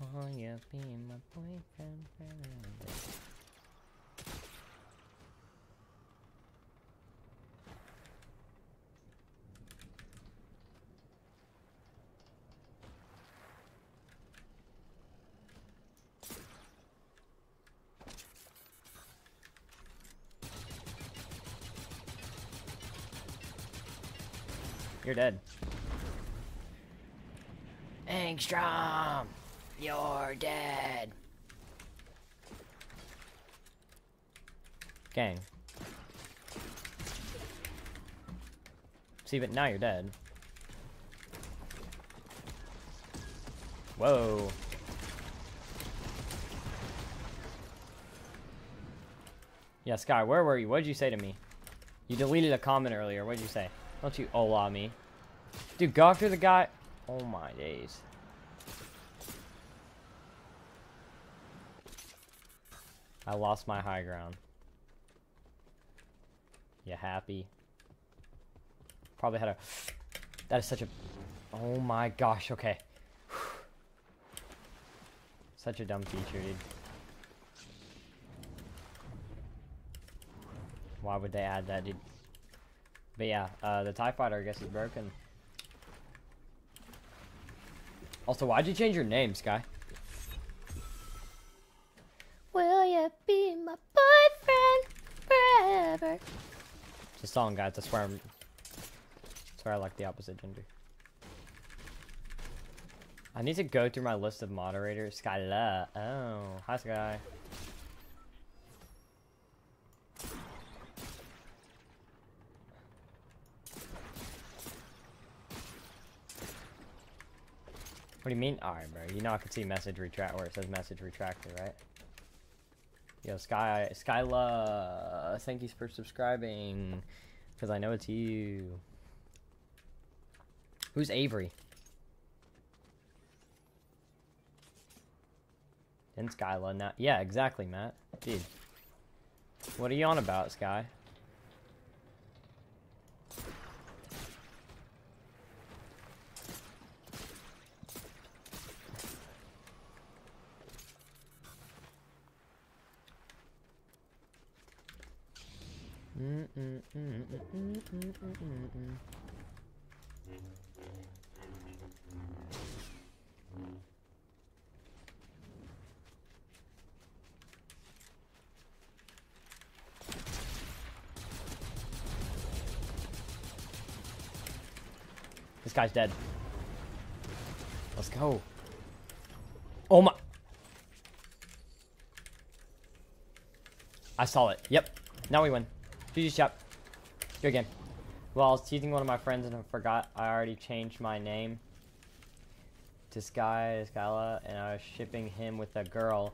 Oh, yeah, being my boyfriend. You're dead. Angstrom! You're dead. Gang. See, but now you're dead. Whoa. Yeah, Sky, where were you? What did you say to me? You deleted a comment earlier. What did you say? Don't you hola me. Dude, go after the guy. Oh my days. I lost my high ground. You happy? Probably had a... That is such a... Oh my gosh, okay. Such a dumb feature, dude. Why would they add that, dude? But yeah, the TIE fighter, I guess, is broken. Also, why'd you change your name, Sky? Will you be my boyfriend forever? song, guys. That's where I like the opposite gender. I need to go through my list of moderators. Skyla. Oh, hi, Sky. What do you mean? Alright, bro. You know I can see message retract where it says message retractor, right? Yo, Skyla, thank you for subscribing. Because I know it's you. Who's Avery? And Skyla now. Yeah, exactly, Matt. Dude. What are you on about, Sky? This guy's dead. Let's go. Oh my. I saw it. Yep. Now we win. GG's chap. Good game. Well, I was teasing one of my friends and I forgot I already changed my name to Skyla, and I was shipping him with a girl,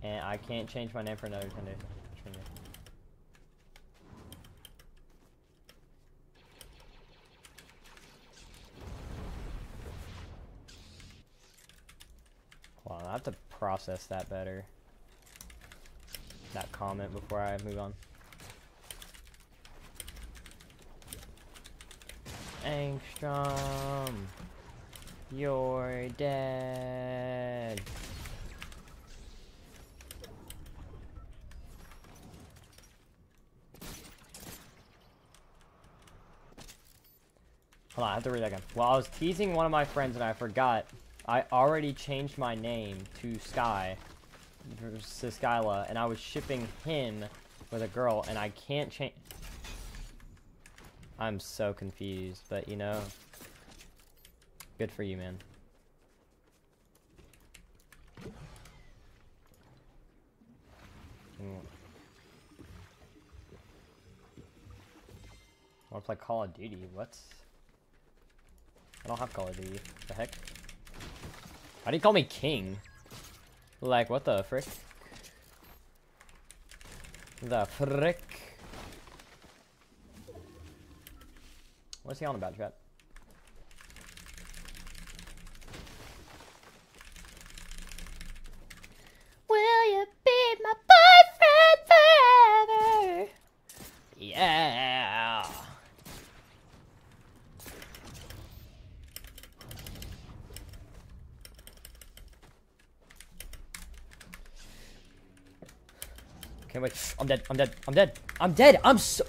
and I can't change my name for another gender. Hold on, I have to process that better. That comment before I move on. Angstrom, you're dead. Hold on, I have to read that again. Well, I was teasing one of my friends and I forgot. I already changed my name to Sky, to Skyla, and I was shipping him with a girl, and I can't change. I'm so confused, but you know, good for you, man. I want to play Call of Duty. What? I don't have Call of Duty. What the heck? Why do you call me King? Like, what the frick? The frick? What's he on about, chat? Will you be my boyfriend forever? Yeah. Can't wait. I'm dead. I'm dead. I'm dead. I'm dead. I'm so.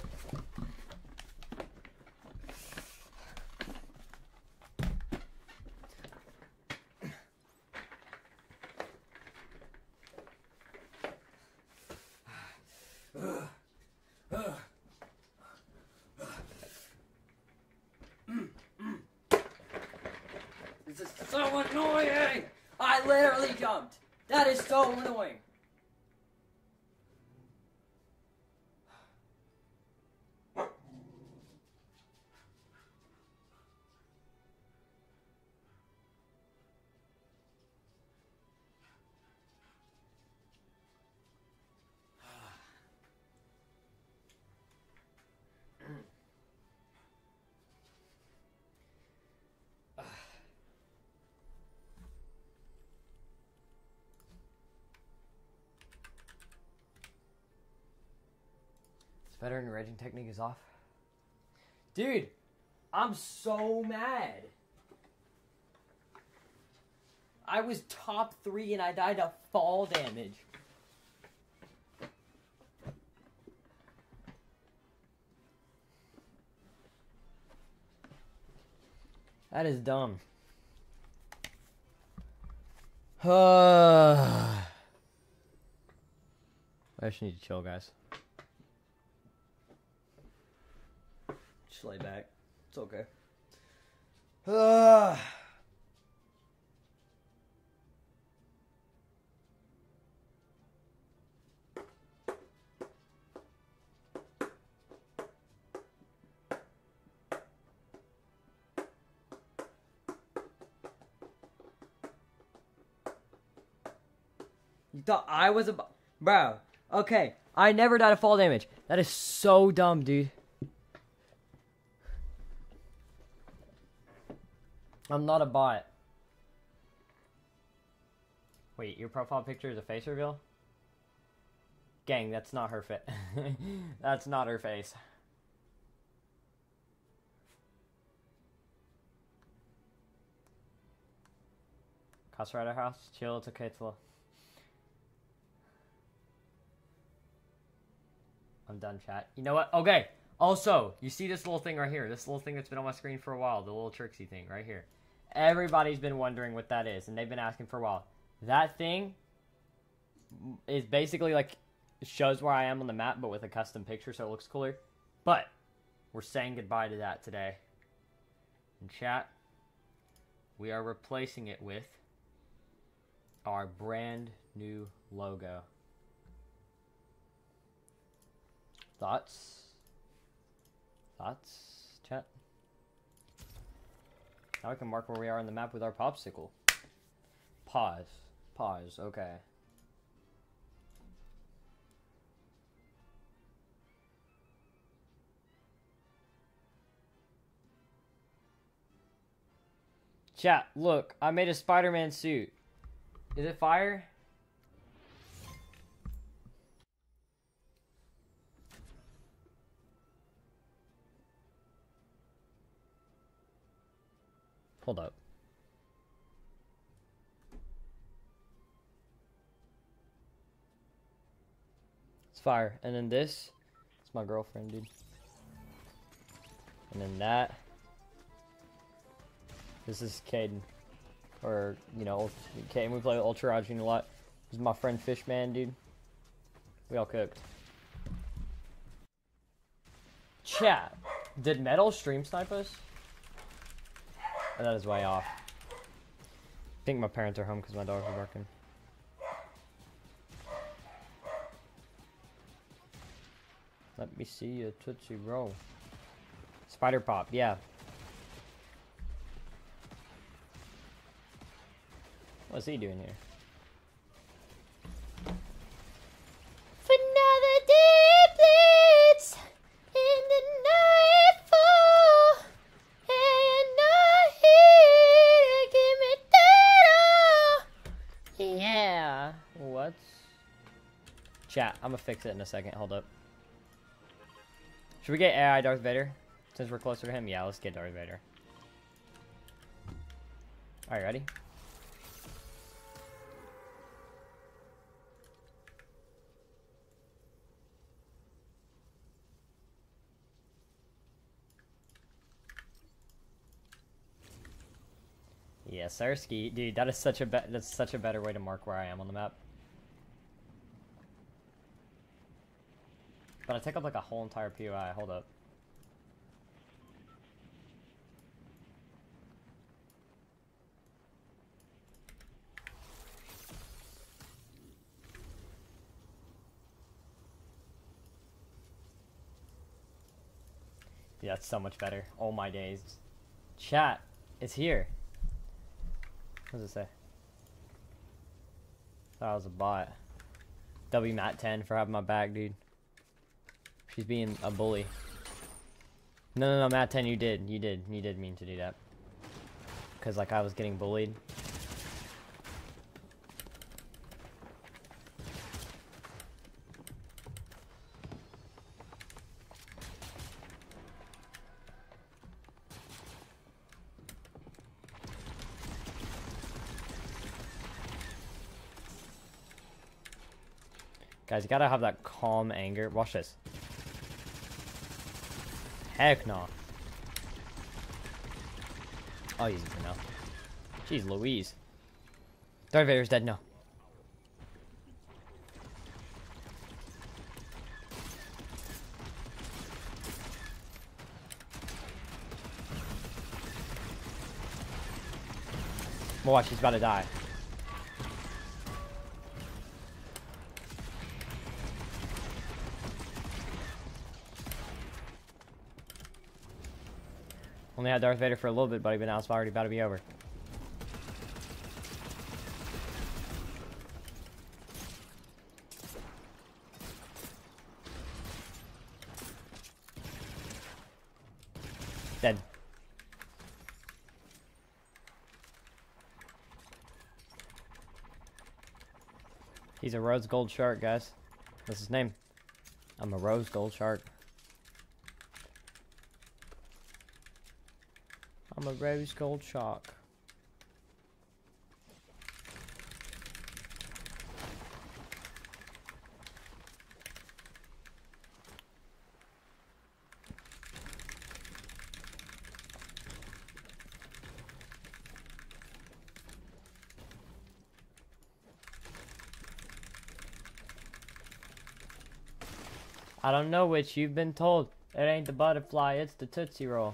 This is so annoying! I literally jumped. That is so annoying. Veteran raging technique is off. Dude, I'm so mad. I was top 3 and I died to fall damage. That is dumb. I just need to chill, guys. Just lay back. It's okay. Ugh. You thought I was a... Bro, okay. I never died of fall damage. That is so dumb, dude. I'm not a bot. Wait, your profile picture is a face reveal? Gang, that's not her face. That's not her face. Cost Rider house? Chill, it's okay, it's low. I'm done, chat. You know what? Okay. Also, you see this little thing right here? This little thing that's been on my screen for a while. The little Trixie thing right here. Everybody's been wondering what that is, and they've been asking for a while. That thing is basically like, it shows where I am on the map, but with a custom picture, so it looks cooler. But we're saying goodbye to that today. In chat, we are replacing it with our brand new logo. Thoughts? Thoughts, chat? Now we can mark where we are on the map with our popsicle. Pause. Pause. Okay. Chat, look. I made a Spider-Man suit. Is it fire? Hold up. It's fire. And then this. It's my girlfriend, dude. And then that. This is Caden. Or, you know, Caden. We play with Ultra Rajin a lot. This is my friend Fishman, dude. We all cooked. Chat. Did Metal stream snipe us? Oh, that is way off. I think my parents are home because my dogs are barking. Let me see a Tootsie Roll. Spider Pop, yeah. What's he doing here? Another day bleeds in the nightfall, and you're not here to give me that all. Yeah. What's... Chat, I'm gonna fix it in a second. Hold up. Should we get AI Darth Vader? Since we're closer to him? Yeah, let's get Darth Vader. Alright, ready? Yeah, Sirski, dude, that is such a that's such a better way to mark where I am on the map. But I take up like a whole entire POI. Hold up. Dude, that's so much better. Oh my days. Chat, it's here. What does it say? Thought I was a bot. W Matt 10 for having my back, dude. She's being a bully. No, Matt 10, you did mean to do that. Because, like, I was getting bullied. Guys, you gotta have that calm anger. Watch this. Heck no. Oh, easy for now. Jeez Louise. Darth Vader's dead, no. Watch, he's about to die. Only had Darth Vader for a little bit, buddy, but now it's already about to be over. Dead. He's a rose gold shark, guys. That's his name. I'm a rose gold shark. I'm a rose gold shark. I don't know which you've been told. It ain't the butterfly, it's the Tootsie Roll.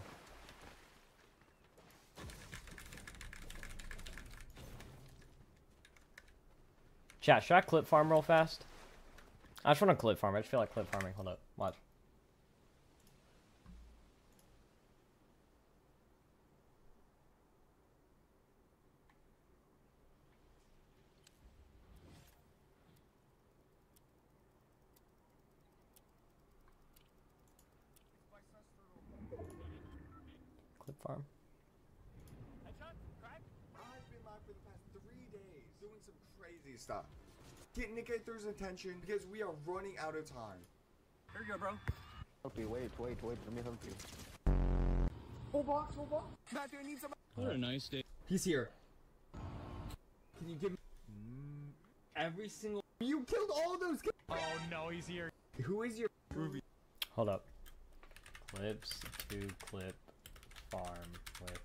Chat, should I clip farm real fast? I just want to clip farm. I just feel like clip farming. Hold up. Watch. Clip farm. I've been live for the past 3 days doing some crazy stuff. Getting Nick-8's attention because we are running out of time. Here you go, bro. Help you, wait, let me help you. Full box. Matthew, I need some. What a nice day. He's here. Can you give me every single? You killed all those kids. Oh no, he's here. Who is your Ruby? Hold up. Clips to clip farm with.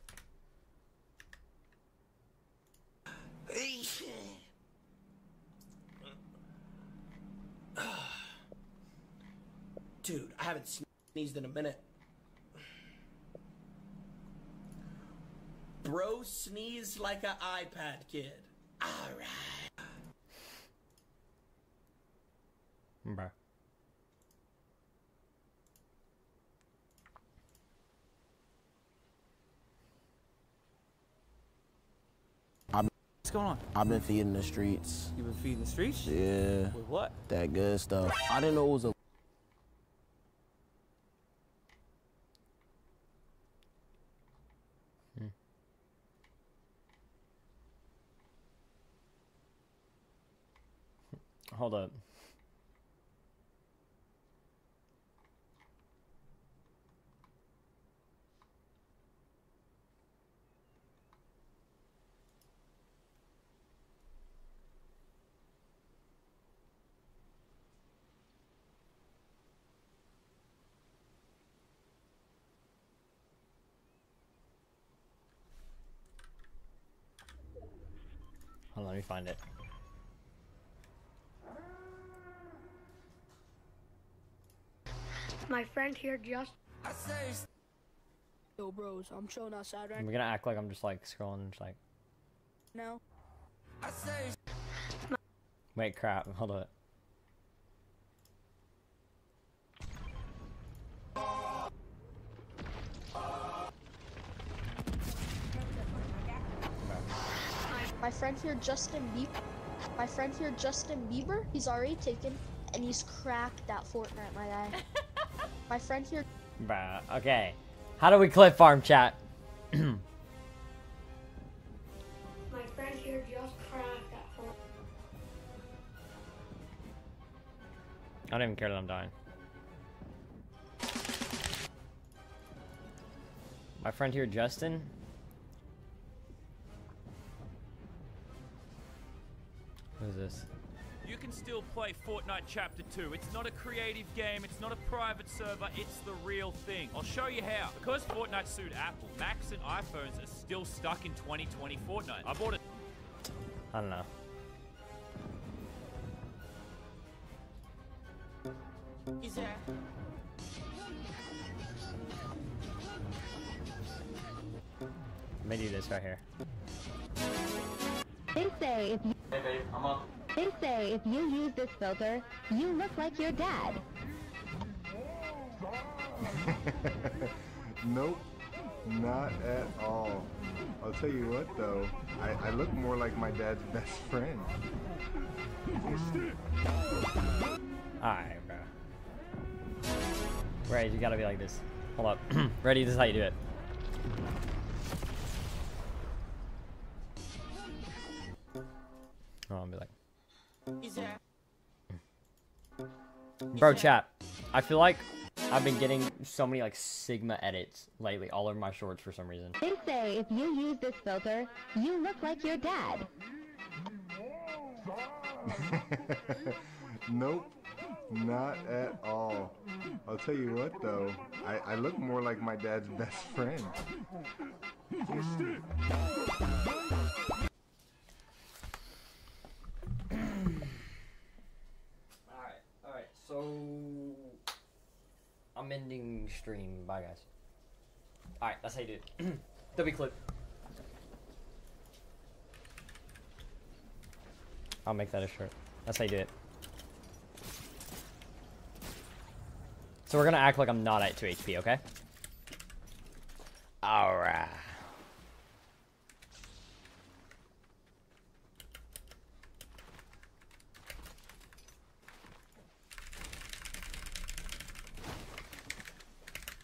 Dude, I haven't sneezed in a minute. Bro sneezed like an iPad kid. Alright. Bruh. What's going on? I've been feeding the streets. You been feeding the streets? Yeah. With what? That good stuff. I didn't know it was a Hold up. Hold on, let me find it. My friend here just. Yo, bros, I'm chilling outside right I'm gonna act like I'm just like scrolling, just like. now. Wait, crap. Hold on. My friend here, Justin Bieber, he's already taken, and he's cracked at Fortnite, my guy. My friend here. Bruh, okay. How do we clip farm, chat? My friend here just cracked at Fortnite. I don't even care that I'm dying. My friend here, Justin. What is this? You can still play Fortnite Chapter 2. It's not a creative game, it's not a private server, it's the real thing. I'll show you how. Because Fortnite sued Apple, Macs and iPhones are still stuck in 2020 Fortnite. I bought it. I don't know. He's there. Let me do this right here. They say if you They say if you use this filter, you look like your dad. Nope, not at all. I'll tell you what though, I look more like my dad's best friend. Alright, bro. Right, you gotta be like this. Hold up. Ready, this is how you do it. Oh, I'll be like. Bro, chat. I feel like I've been getting so many like Sigma edits lately all over my shorts for some reason. They say if you use this filter, you look like your dad. Nope, not at all. I'll tell you what though, I look more like my dad's best friend. Alright, so I'm ending stream. Bye guys. Alright, that's how you do it. W clip. I'll make that a shirt. That's how you do it. So we're gonna act like I'm not at 2 HP, okay? Alright.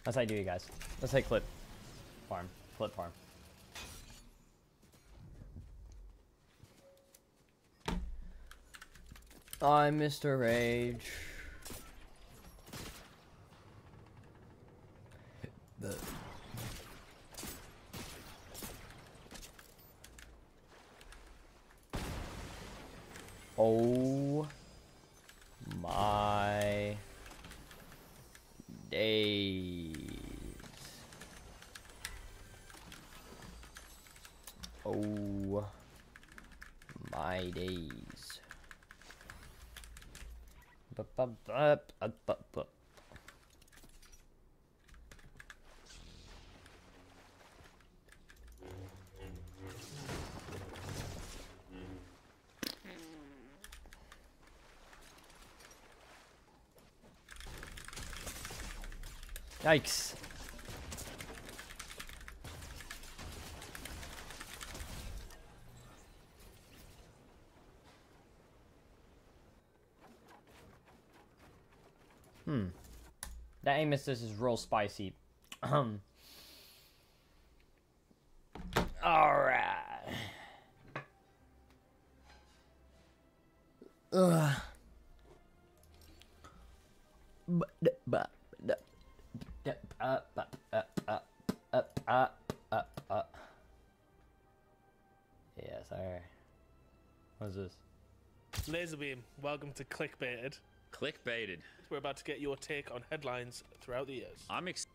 That's how you do it, guys. Let's say clip farm. Clip farm. I'm Mr. Rage. Oh my days. Oh my days. Yikes. That aim assist is real spicy. Alright. Ugh. Yes, alright. What is this? Laserbeam, welcome to Clickbaited. Clickbaited. We're about to get your take on headlines throughout the years. I'm excited.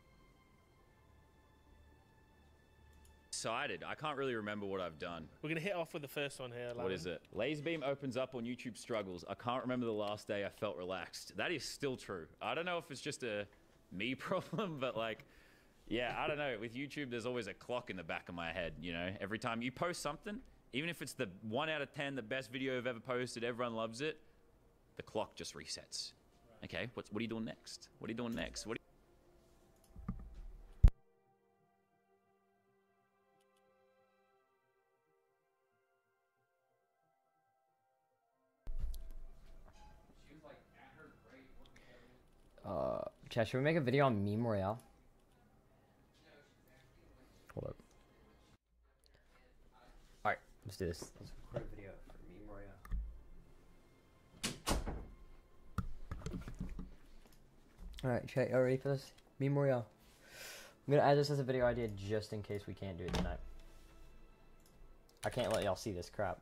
I can't really remember what I've done. We're going to hit off with the first one here. What is it? Laserbeam opens up on YouTube struggles. I can't remember the last day I felt relaxed. That is still true. I don't know if it's just a me problem, but like, yeah, I don't know. With YouTube, there's always a clock in the back of my head, you know? Every time you post something, even if it's the 1 out of 10, the best video I've ever posted, everyone loves it, the clock just resets. Okay, what are you doing next? What are you doing next? Chat, should we make a video on Meme Royale? Hold up. Alright, let's do this. Let's record a video for Meme Royale. Alright, chat, y'all ready for this? Meme Royale. I'm gonna add this as a video idea just in case we can't do it tonight. I can't let y'all see this crap.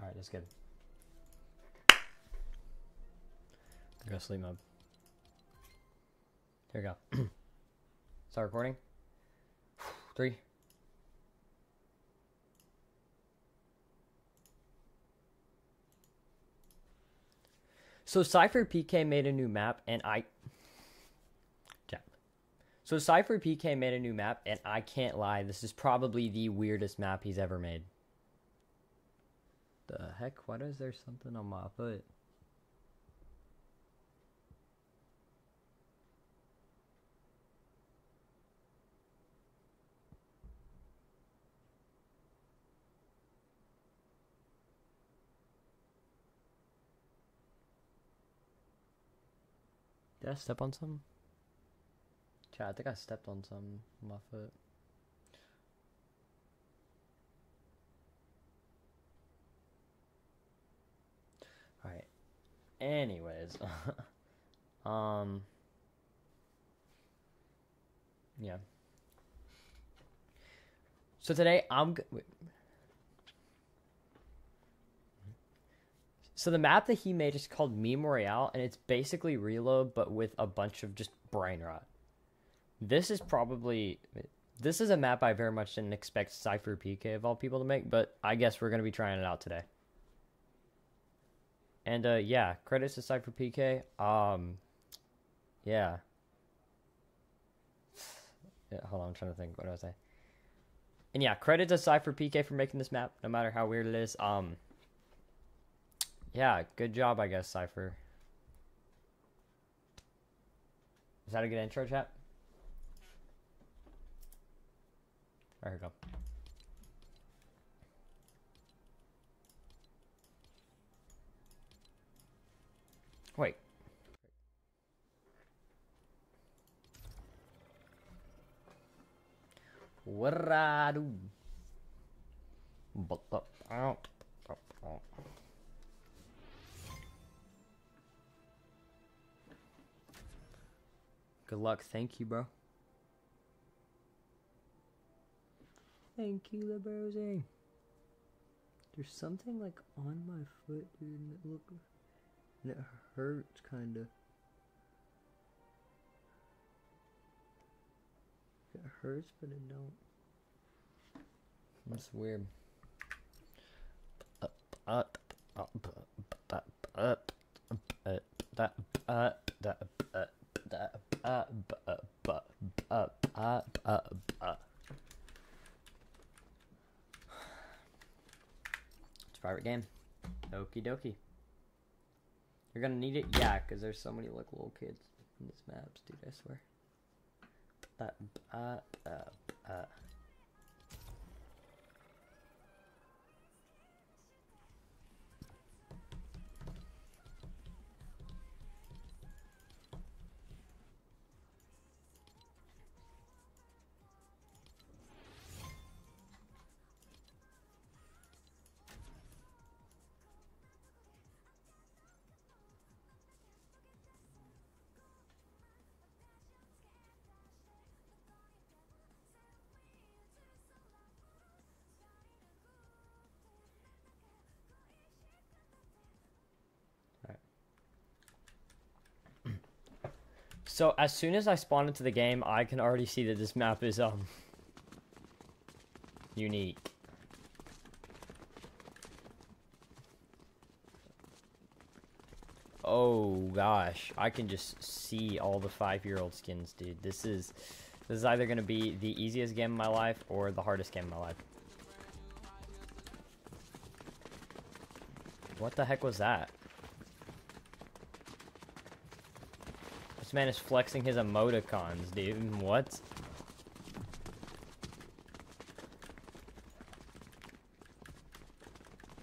Alright, that's good. Go sleep mode. There we go. Start recording. 3. So Cypher PK made a new map and Cypher PK made a new map and I can't lie, this is probably the weirdest map he's ever made. The heck? Why is there something on my foot? Did I step on something? Chat, I think I stepped on something on my foot. Alright. Anyways. Yeah. So today So the map that he made is called Meme Royale, and it's basically Reload, but with a bunch of just brain rot. This is a map I very much didn't expect Cypher PK of all people to make, but I guess we're going to be trying it out today. And, yeah, credits to Cypher PK. Yeah. Hold on, I'm trying to think. What do I say? And yeah, credit to Cypher PK for making this map, no matter how weird it is. Yeah, good job, I guess, Cypher. Is that a good intro, chat? There we go. Wait. What I do? Good luck. Thank you, bro. Thank you, LeBrosing. There's something like on my foot, dude, and it hurts, kinda. It hurts, but it don't. That's weird. It's a private game. Okie dokie. You're gonna need it? Yeah, because there's so many like little kids in these maps, dude, I swear. So as soon as I spawn into the game, I can already see that this map is unique. Oh gosh, I can just see all the 5-year-old skins, dude. This is either gonna be the easiest game of my life or the hardest game of my life. What the heck was that? This man is flexing his emoticons, dude. What?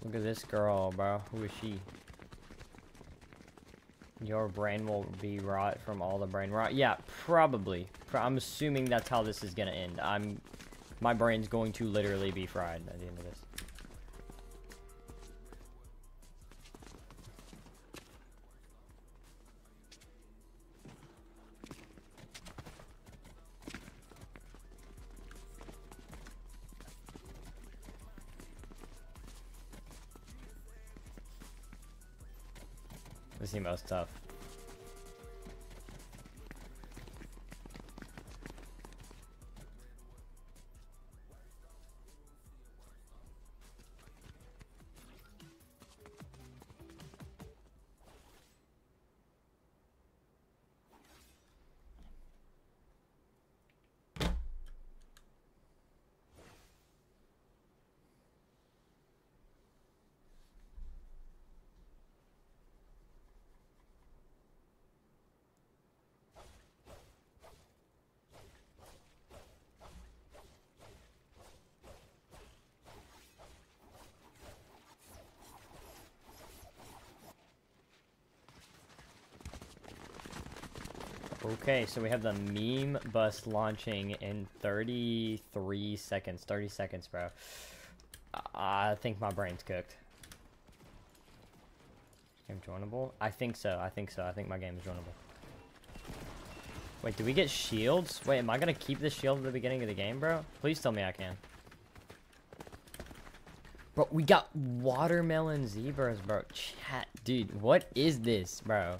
Look at this girl, bro. Who is she? Your brain will be rot from all the brain rot. Yeah, probably. I'm assuming that's how this is gonna end. My brain's going to literally be fried at the end of this. This emo's tough. Okay, so we have the meme bus launching in 33 seconds. 30 seconds, bro. I think my brain's cooked. Game joinable? I think so. I think so. I think my game is joinable. Wait, do we get shields? Wait, am I gonna keep the shield at the beginning of the game, bro? Please tell me I can. Bro, we got watermelon zebras, bro. Chat, dude, what is this, bro?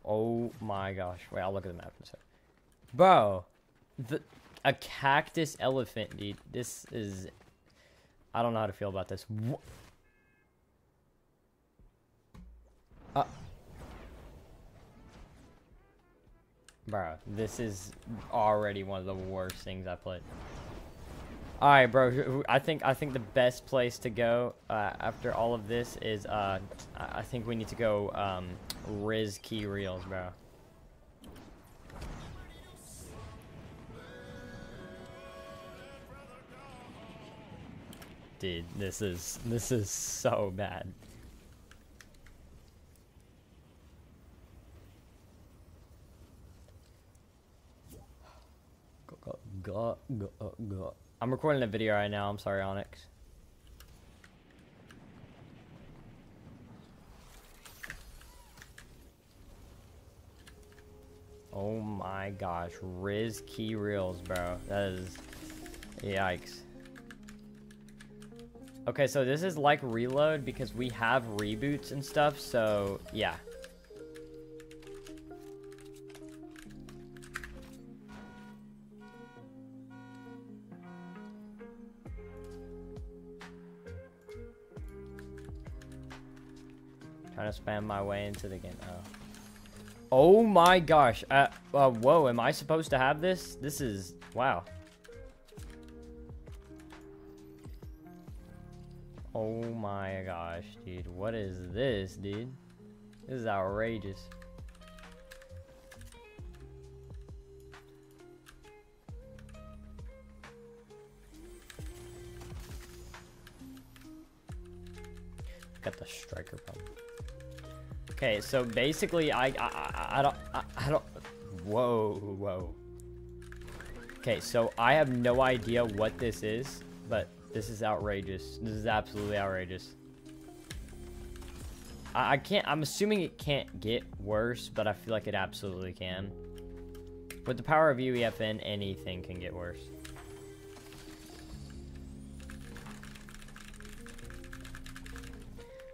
Oh my gosh. Wait, I'll look at the map in a sec. Bro, a cactus elephant, dude. This is... I don't know how to feel about this. Bro, this is already one of the worst things I played. Alright, bro. I think the best place to go after all of this is I think we need to go Riz Key Reels, bro. Dude, this is so bad. Go. I'm recording a video right now. I'm sorry, Onyx. Oh my gosh, Riz Key Reels, bro. That is... Yikes. Okay, so this is like Reload because we have reboots and stuff, so yeah. Trying to spam my way into the game. Oh my gosh. Whoa, am I supposed to have this? This is... Wow. Oh my gosh, dude. What is this, dude? This is outrageous. Got the striker problem. Okay, so basically, I don't. Whoa. Okay, so I have no idea what this is, but this is outrageous. This is absolutely outrageous. I can't. I'm assuming it can't get worse, but I feel like it absolutely can. With the power of UEFN, anything can get worse.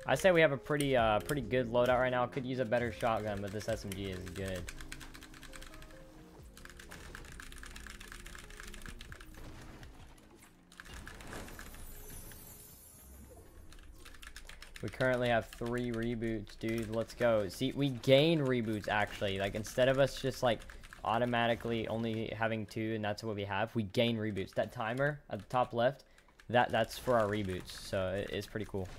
I say we have a pretty good loadout right now. Could use a better shotgun, but this SMG is good. We currently have 3 reboots, dude. Let's go. See, we gain reboots actually. Like instead of us just like automatically only having 2 and that's what we have, we gain reboots. That timer at the top left, that's for our reboots. So it's pretty cool.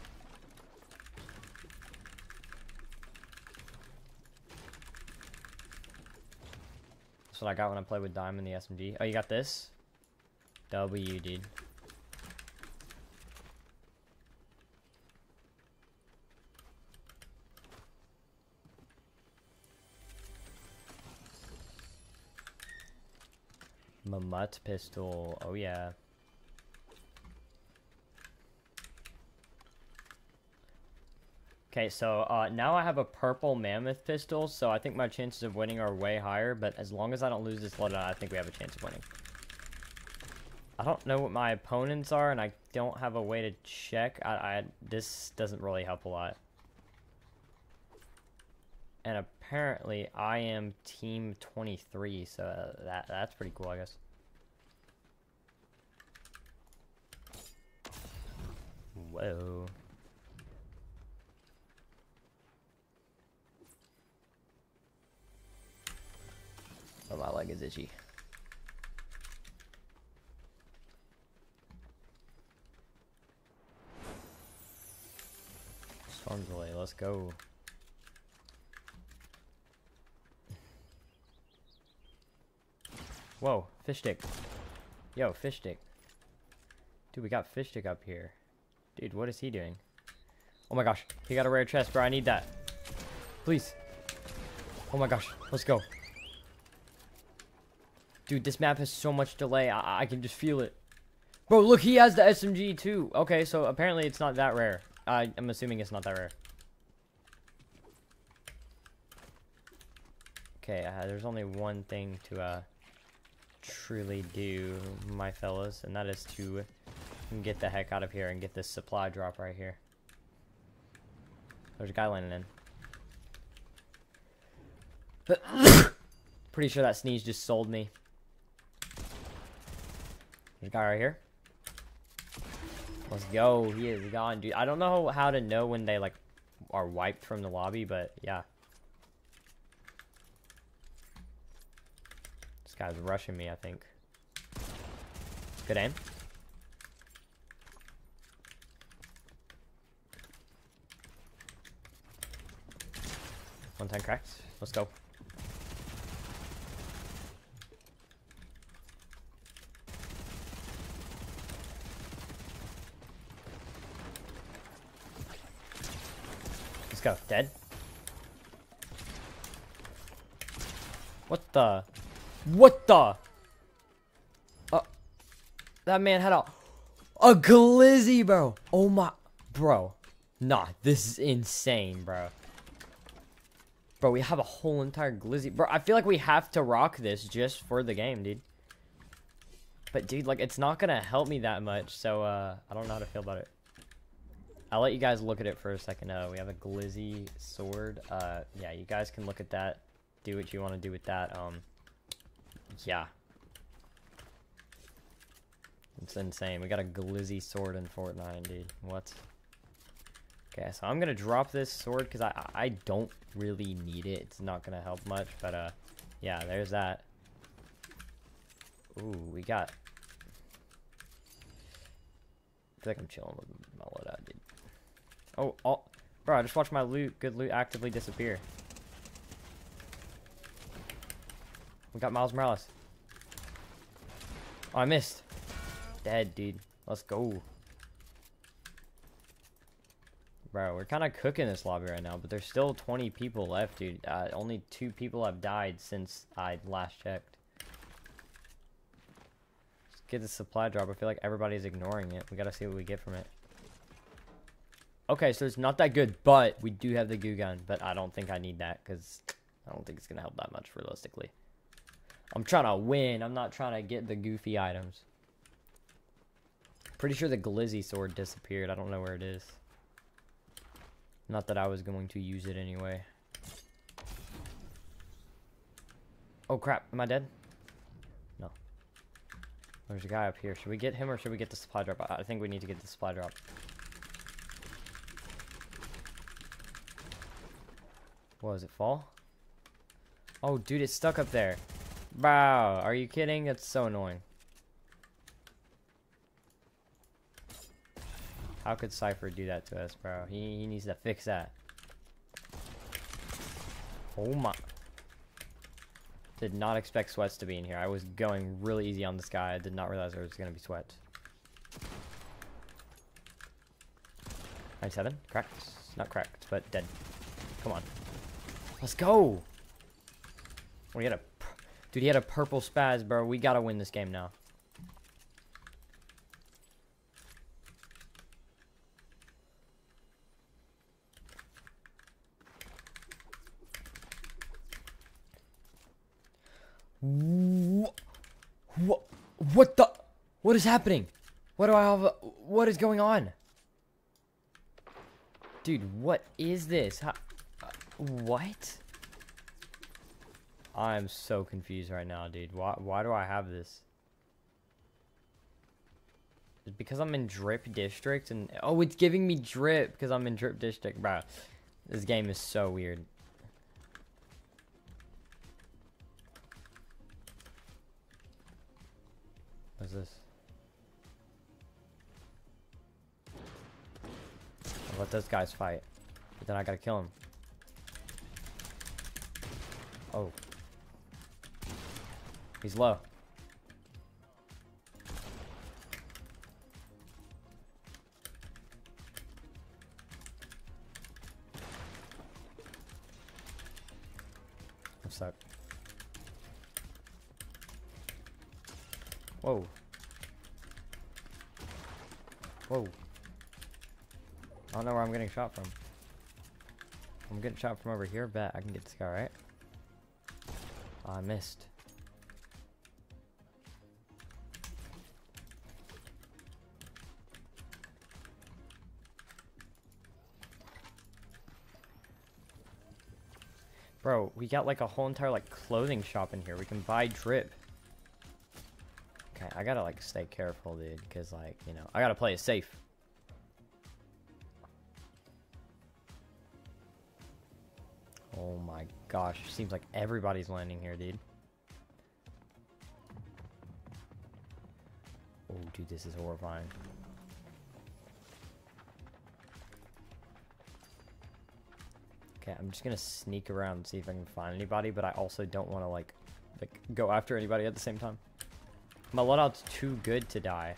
What I got when I played with Diamond the SMG. Oh, you got this? W, dude. Mamut pistol. Oh, yeah. Okay, so now I have a purple mammoth pistol, so I think my chances of winning are way higher, but as long as I don't lose this loadout, I think we have a chance of winning. I don't know what my opponents are, and I don't have a way to check. This doesn't really help a lot. And apparently I am team 23, so that's pretty cool, I guess. Whoa. Oh, my leg is itchy. Storm delay, let's go. Whoa, fish stick. Yo, fish stick. Dude, we got fish stick up here. Dude, what is he doing? Oh my gosh, he got a rare chest, bro. I need that. Please. Oh my gosh, let's go. Dude, this map has so much delay. I can just feel it. Bro, look, he has the SMG too. Okay, so apparently it's not that rare. I'm assuming it's not that rare. Okay, there's only one thing to truly do, my fellas, and that is to get the heck out of here and get this supply drop right here. There's a guy landing in. Pretty sure that sneeze just sold me. There's a guy right here. Let's go. He is gone, dude. I don't know how to know when they like are wiped from the lobby, but yeah. This guy's rushing me, I think. Good aim. One time cracked. Let's go. Let's go. Dead. What the? What the? That man had a glizzy, bro. Oh my, bro. Nah, this is insane, bro. Bro, we have a whole entire glizzy. Bro, I feel like we have to rock this just for the game, dude. But, dude, like, it's not gonna help me that much, so, I don't know how to feel about it. I'll let you guys look at it for a second. We have a glizzy sword. Yeah, you guys can look at that. Do what you want to do with that. Yeah. It's insane. We got a glizzy sword in Fortnite, dude. What? Okay, so I'm gonna drop this sword because I don't really need it. It's not gonna help much, but yeah, there's that. Ooh, we got. I feel like I'm chilling with my loadout, dude. Oh, bro! I just watched my good loot, actively disappear. We got Miles Morales. Oh, I missed. Dead, dude. Let's go. Bro, we're kind of cooking this lobby right now, but there's still 20 people left, dude. Only 2 people have died since I last checked. Let's get the supply drop. I feel like everybody's ignoring it. We gotta see what we get from it. Okay, so it's not that good, but we do have the goo gun, but I don't think I need that, because I don't think it's gonna help that much, realistically. I'm trying to win. I'm not trying to get the goofy items. Pretty sure the glizzy sword disappeared. I don't know where it is. Not that I was going to use it anyway. Oh crap, am I dead? No. There's a guy up here. Should we get him or should we get the supply drop? I think we need to get the supply drop. What, does it fall? Oh dude, it's stuck up there. Wow, are you kidding? That's so annoying. How could Cypher do that to us, bro? He needs to fix that. Oh my. Did not expect sweats to be in here. I was going really easy on this guy. I did not realize there was going to be sweats. 97. Cracked. Not cracked, but dead. Come on. Let's go. We had a... Dude, he had a purple spaz, bro. We got to win this game now. What the? What is happening? What do I have? What is going on? Dude, what is this? What? I'm so confused right now, dude. Why do I have this? It's because I'm in drip district and oh, it's giving me drip because I'm in drip district, bro. This game is so weird. What's this? I'll let those guys fight, but then I gotta kill him. Oh, he's low. I'm stuck. Whoa. Whoa. I don't know where I'm getting shot from. I'm getting shot from over here. Bet I can get this guy, right? Oh, I missed. Bro, we got like a whole entire like clothing shop in here. We can buy drip. Okay, I gotta like stay careful, dude, because like, you know, I gotta play it safe. Oh my gosh, seems like everybody's landing here, dude. Oh, dude, this is horrifying. Okay, I'm just gonna sneak around and see if I can find anybody, but I also don't want to like go after anybody at the same time. My loadout's too good to die.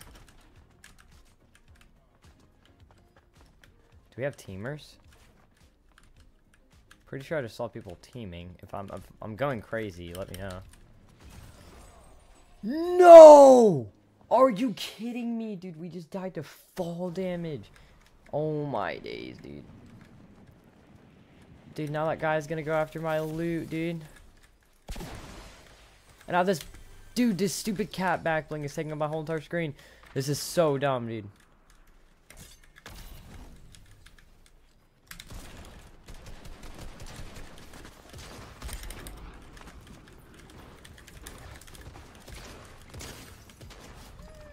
Do we have teamers? Pretty sure I just saw people teaming. If I'm going crazy, let me know. No! Are you kidding me, dude? We just died to fall damage. Oh my days, dude. Dude, now that guy's gonna go after my loot, dude. And now this dude, this stupid cat back bling is taking up my whole entire screen. This is so dumb, dude.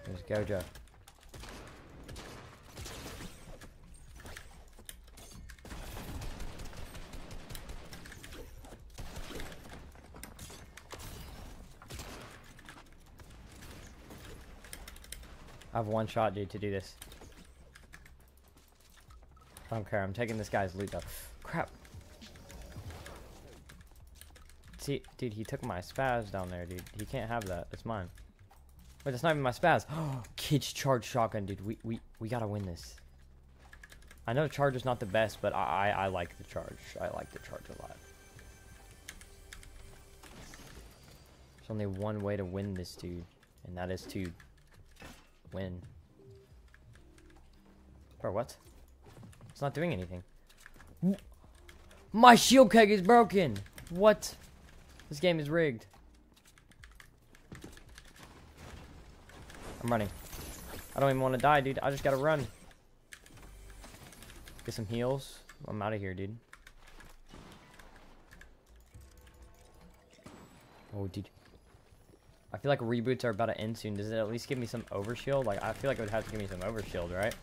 There's Gojo. I have one shot, dude, to do this. I don't care. I'm taking this guy's loot, though. Crap. See, dude, he took my spaz down there, dude. He can't have that. It's mine. Wait, that's not even my spaz. Oh, kids charge shotgun, dude. We gotta win this. I know charge is not the best, but I like the charge. I like the charge a lot. There's only one way to win this, dude, and that is to win. Bro, what? It's not doing anything. My shield keg is broken. What? This game is rigged. I'm running. I don't even want to die, dude. I just gotta run. Get some heals. I'm out of here, dude. Oh, dude. I feel like reboots are about to end soon. Does it at least give me some overshield? Like, I feel like it would have to give me some overshield, right?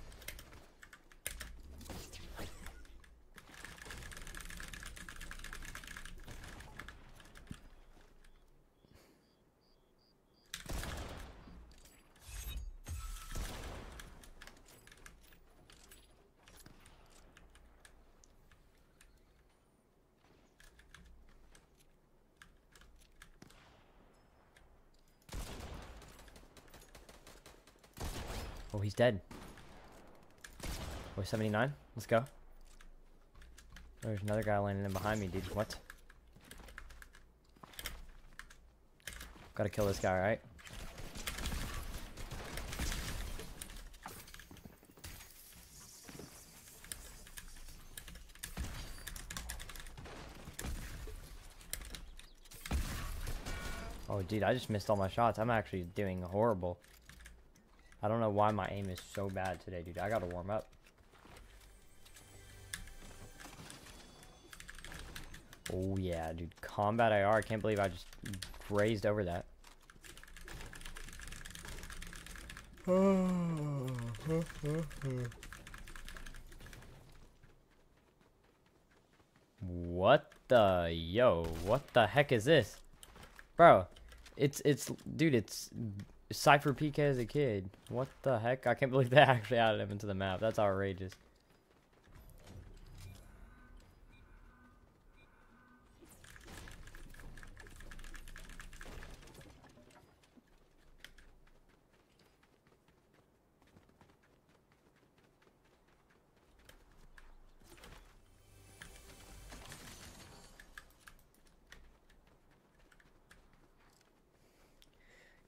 Oh, he's dead. Oh, 79. Let's go. There's another guy landing in behind me, dude. What? Gotta kill this guy, right? Oh, dude, I just missed all my shots. I'm actually doing horrible. I don't know why my aim is so bad today, dude. I gotta warm up. Oh yeah, dude. Combat IR. I can't believe I just grazed over that. What the what the heck is this? Bro, it's dude, it's Cypher PK as a kid. What the heck? I can't believe they actually added him into the map. That's outrageous.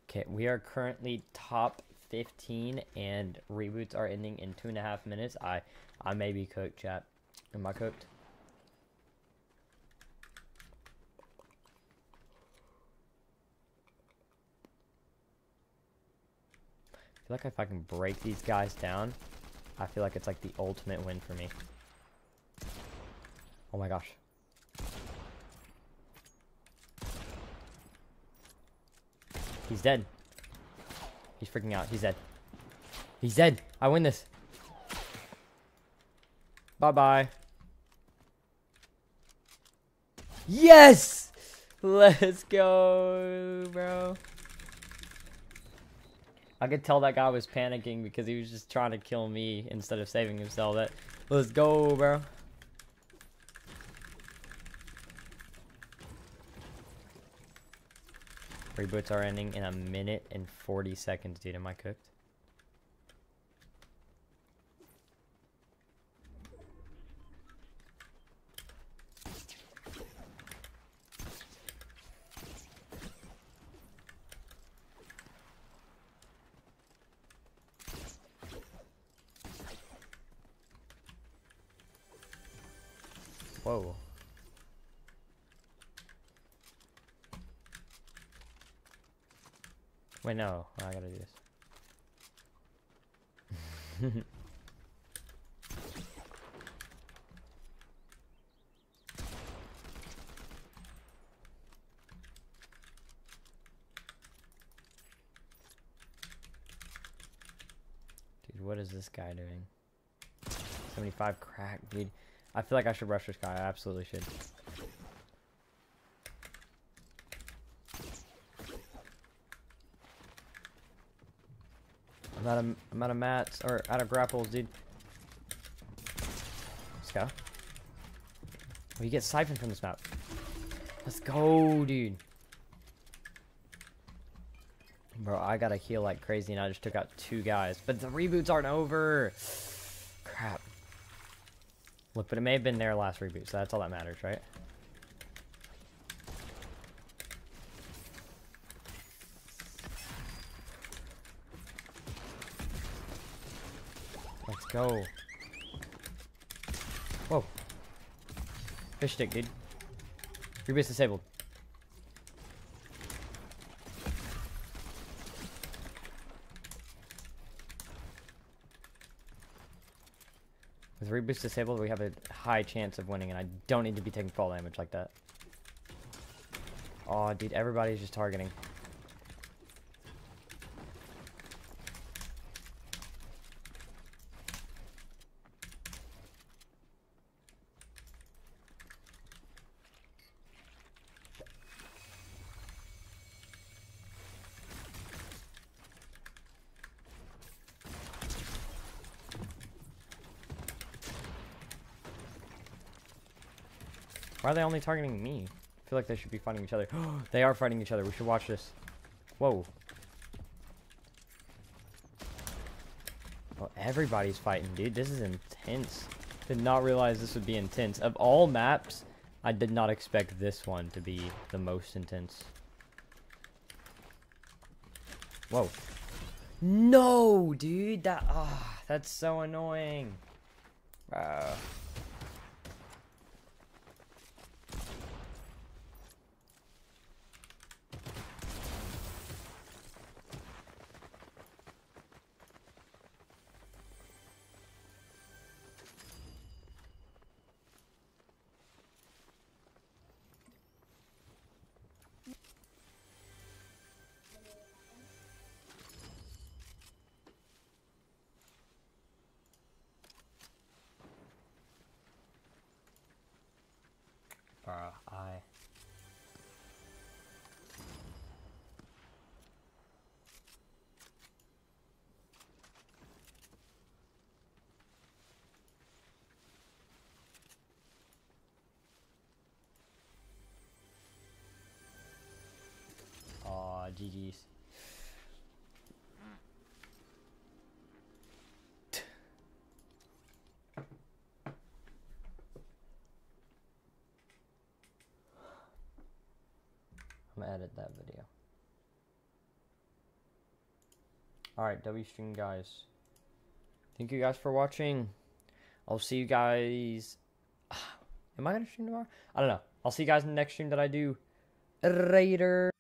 Okay, we are currently top 15 and reboots are ending in 2.5 minutes. I may be cooked, chat. Am I cooked? I feel like if I can break these guys down, I feel like it's like the ultimate win for me. Oh my gosh. He's dead. He's freaking out. He's dead. He's dead. I win this. Bye-bye. Yes! Let's go, bro. I could tell that guy was panicking because he was just trying to kill me instead of saving himself. Let's go, bro. Reboots are ending in 1 minute and 40 seconds, dude. Am I cooked? Whoa. Wait, no. I gotta do this. Dude, what is this guy doing? 75 crack, dude. I feel like I should rush this guy. I absolutely should. I'm out of mats, or out of grapples, dude. Let's go. Oh, you get siphoned from this map. Let's go, dude. Bro, I gotta heal like crazy, and I just took out 2 guys. But the reboots aren't over. Crap. Look, but it may have been their last reboot, so that's all that matters, right? Let's go. Whoa. Fish stick, dude. Reboot's disabled. With reboots disabled, we have a high chance of winning, and I don't need to be taking fall damage like that. Oh, dude, everybody's just targeting. Why are they only targeting me? I feel like they should be fighting each other. They are fighting each other. We should watch this. Whoa. Well, everybody's fighting, dude. This is intense. Did not realize this would be intense. Of all maps, I did not expect this one to be the most intense. Whoa. No, dude. That's so annoying. I. Aw, GG's. I'm gonna edit that video. Alright, W stream guys. Thank you guys for watching. I'll see you guys. Am I gonna stream tomorrow? I don't know. I'll see you guys in the next stream that I do. Later.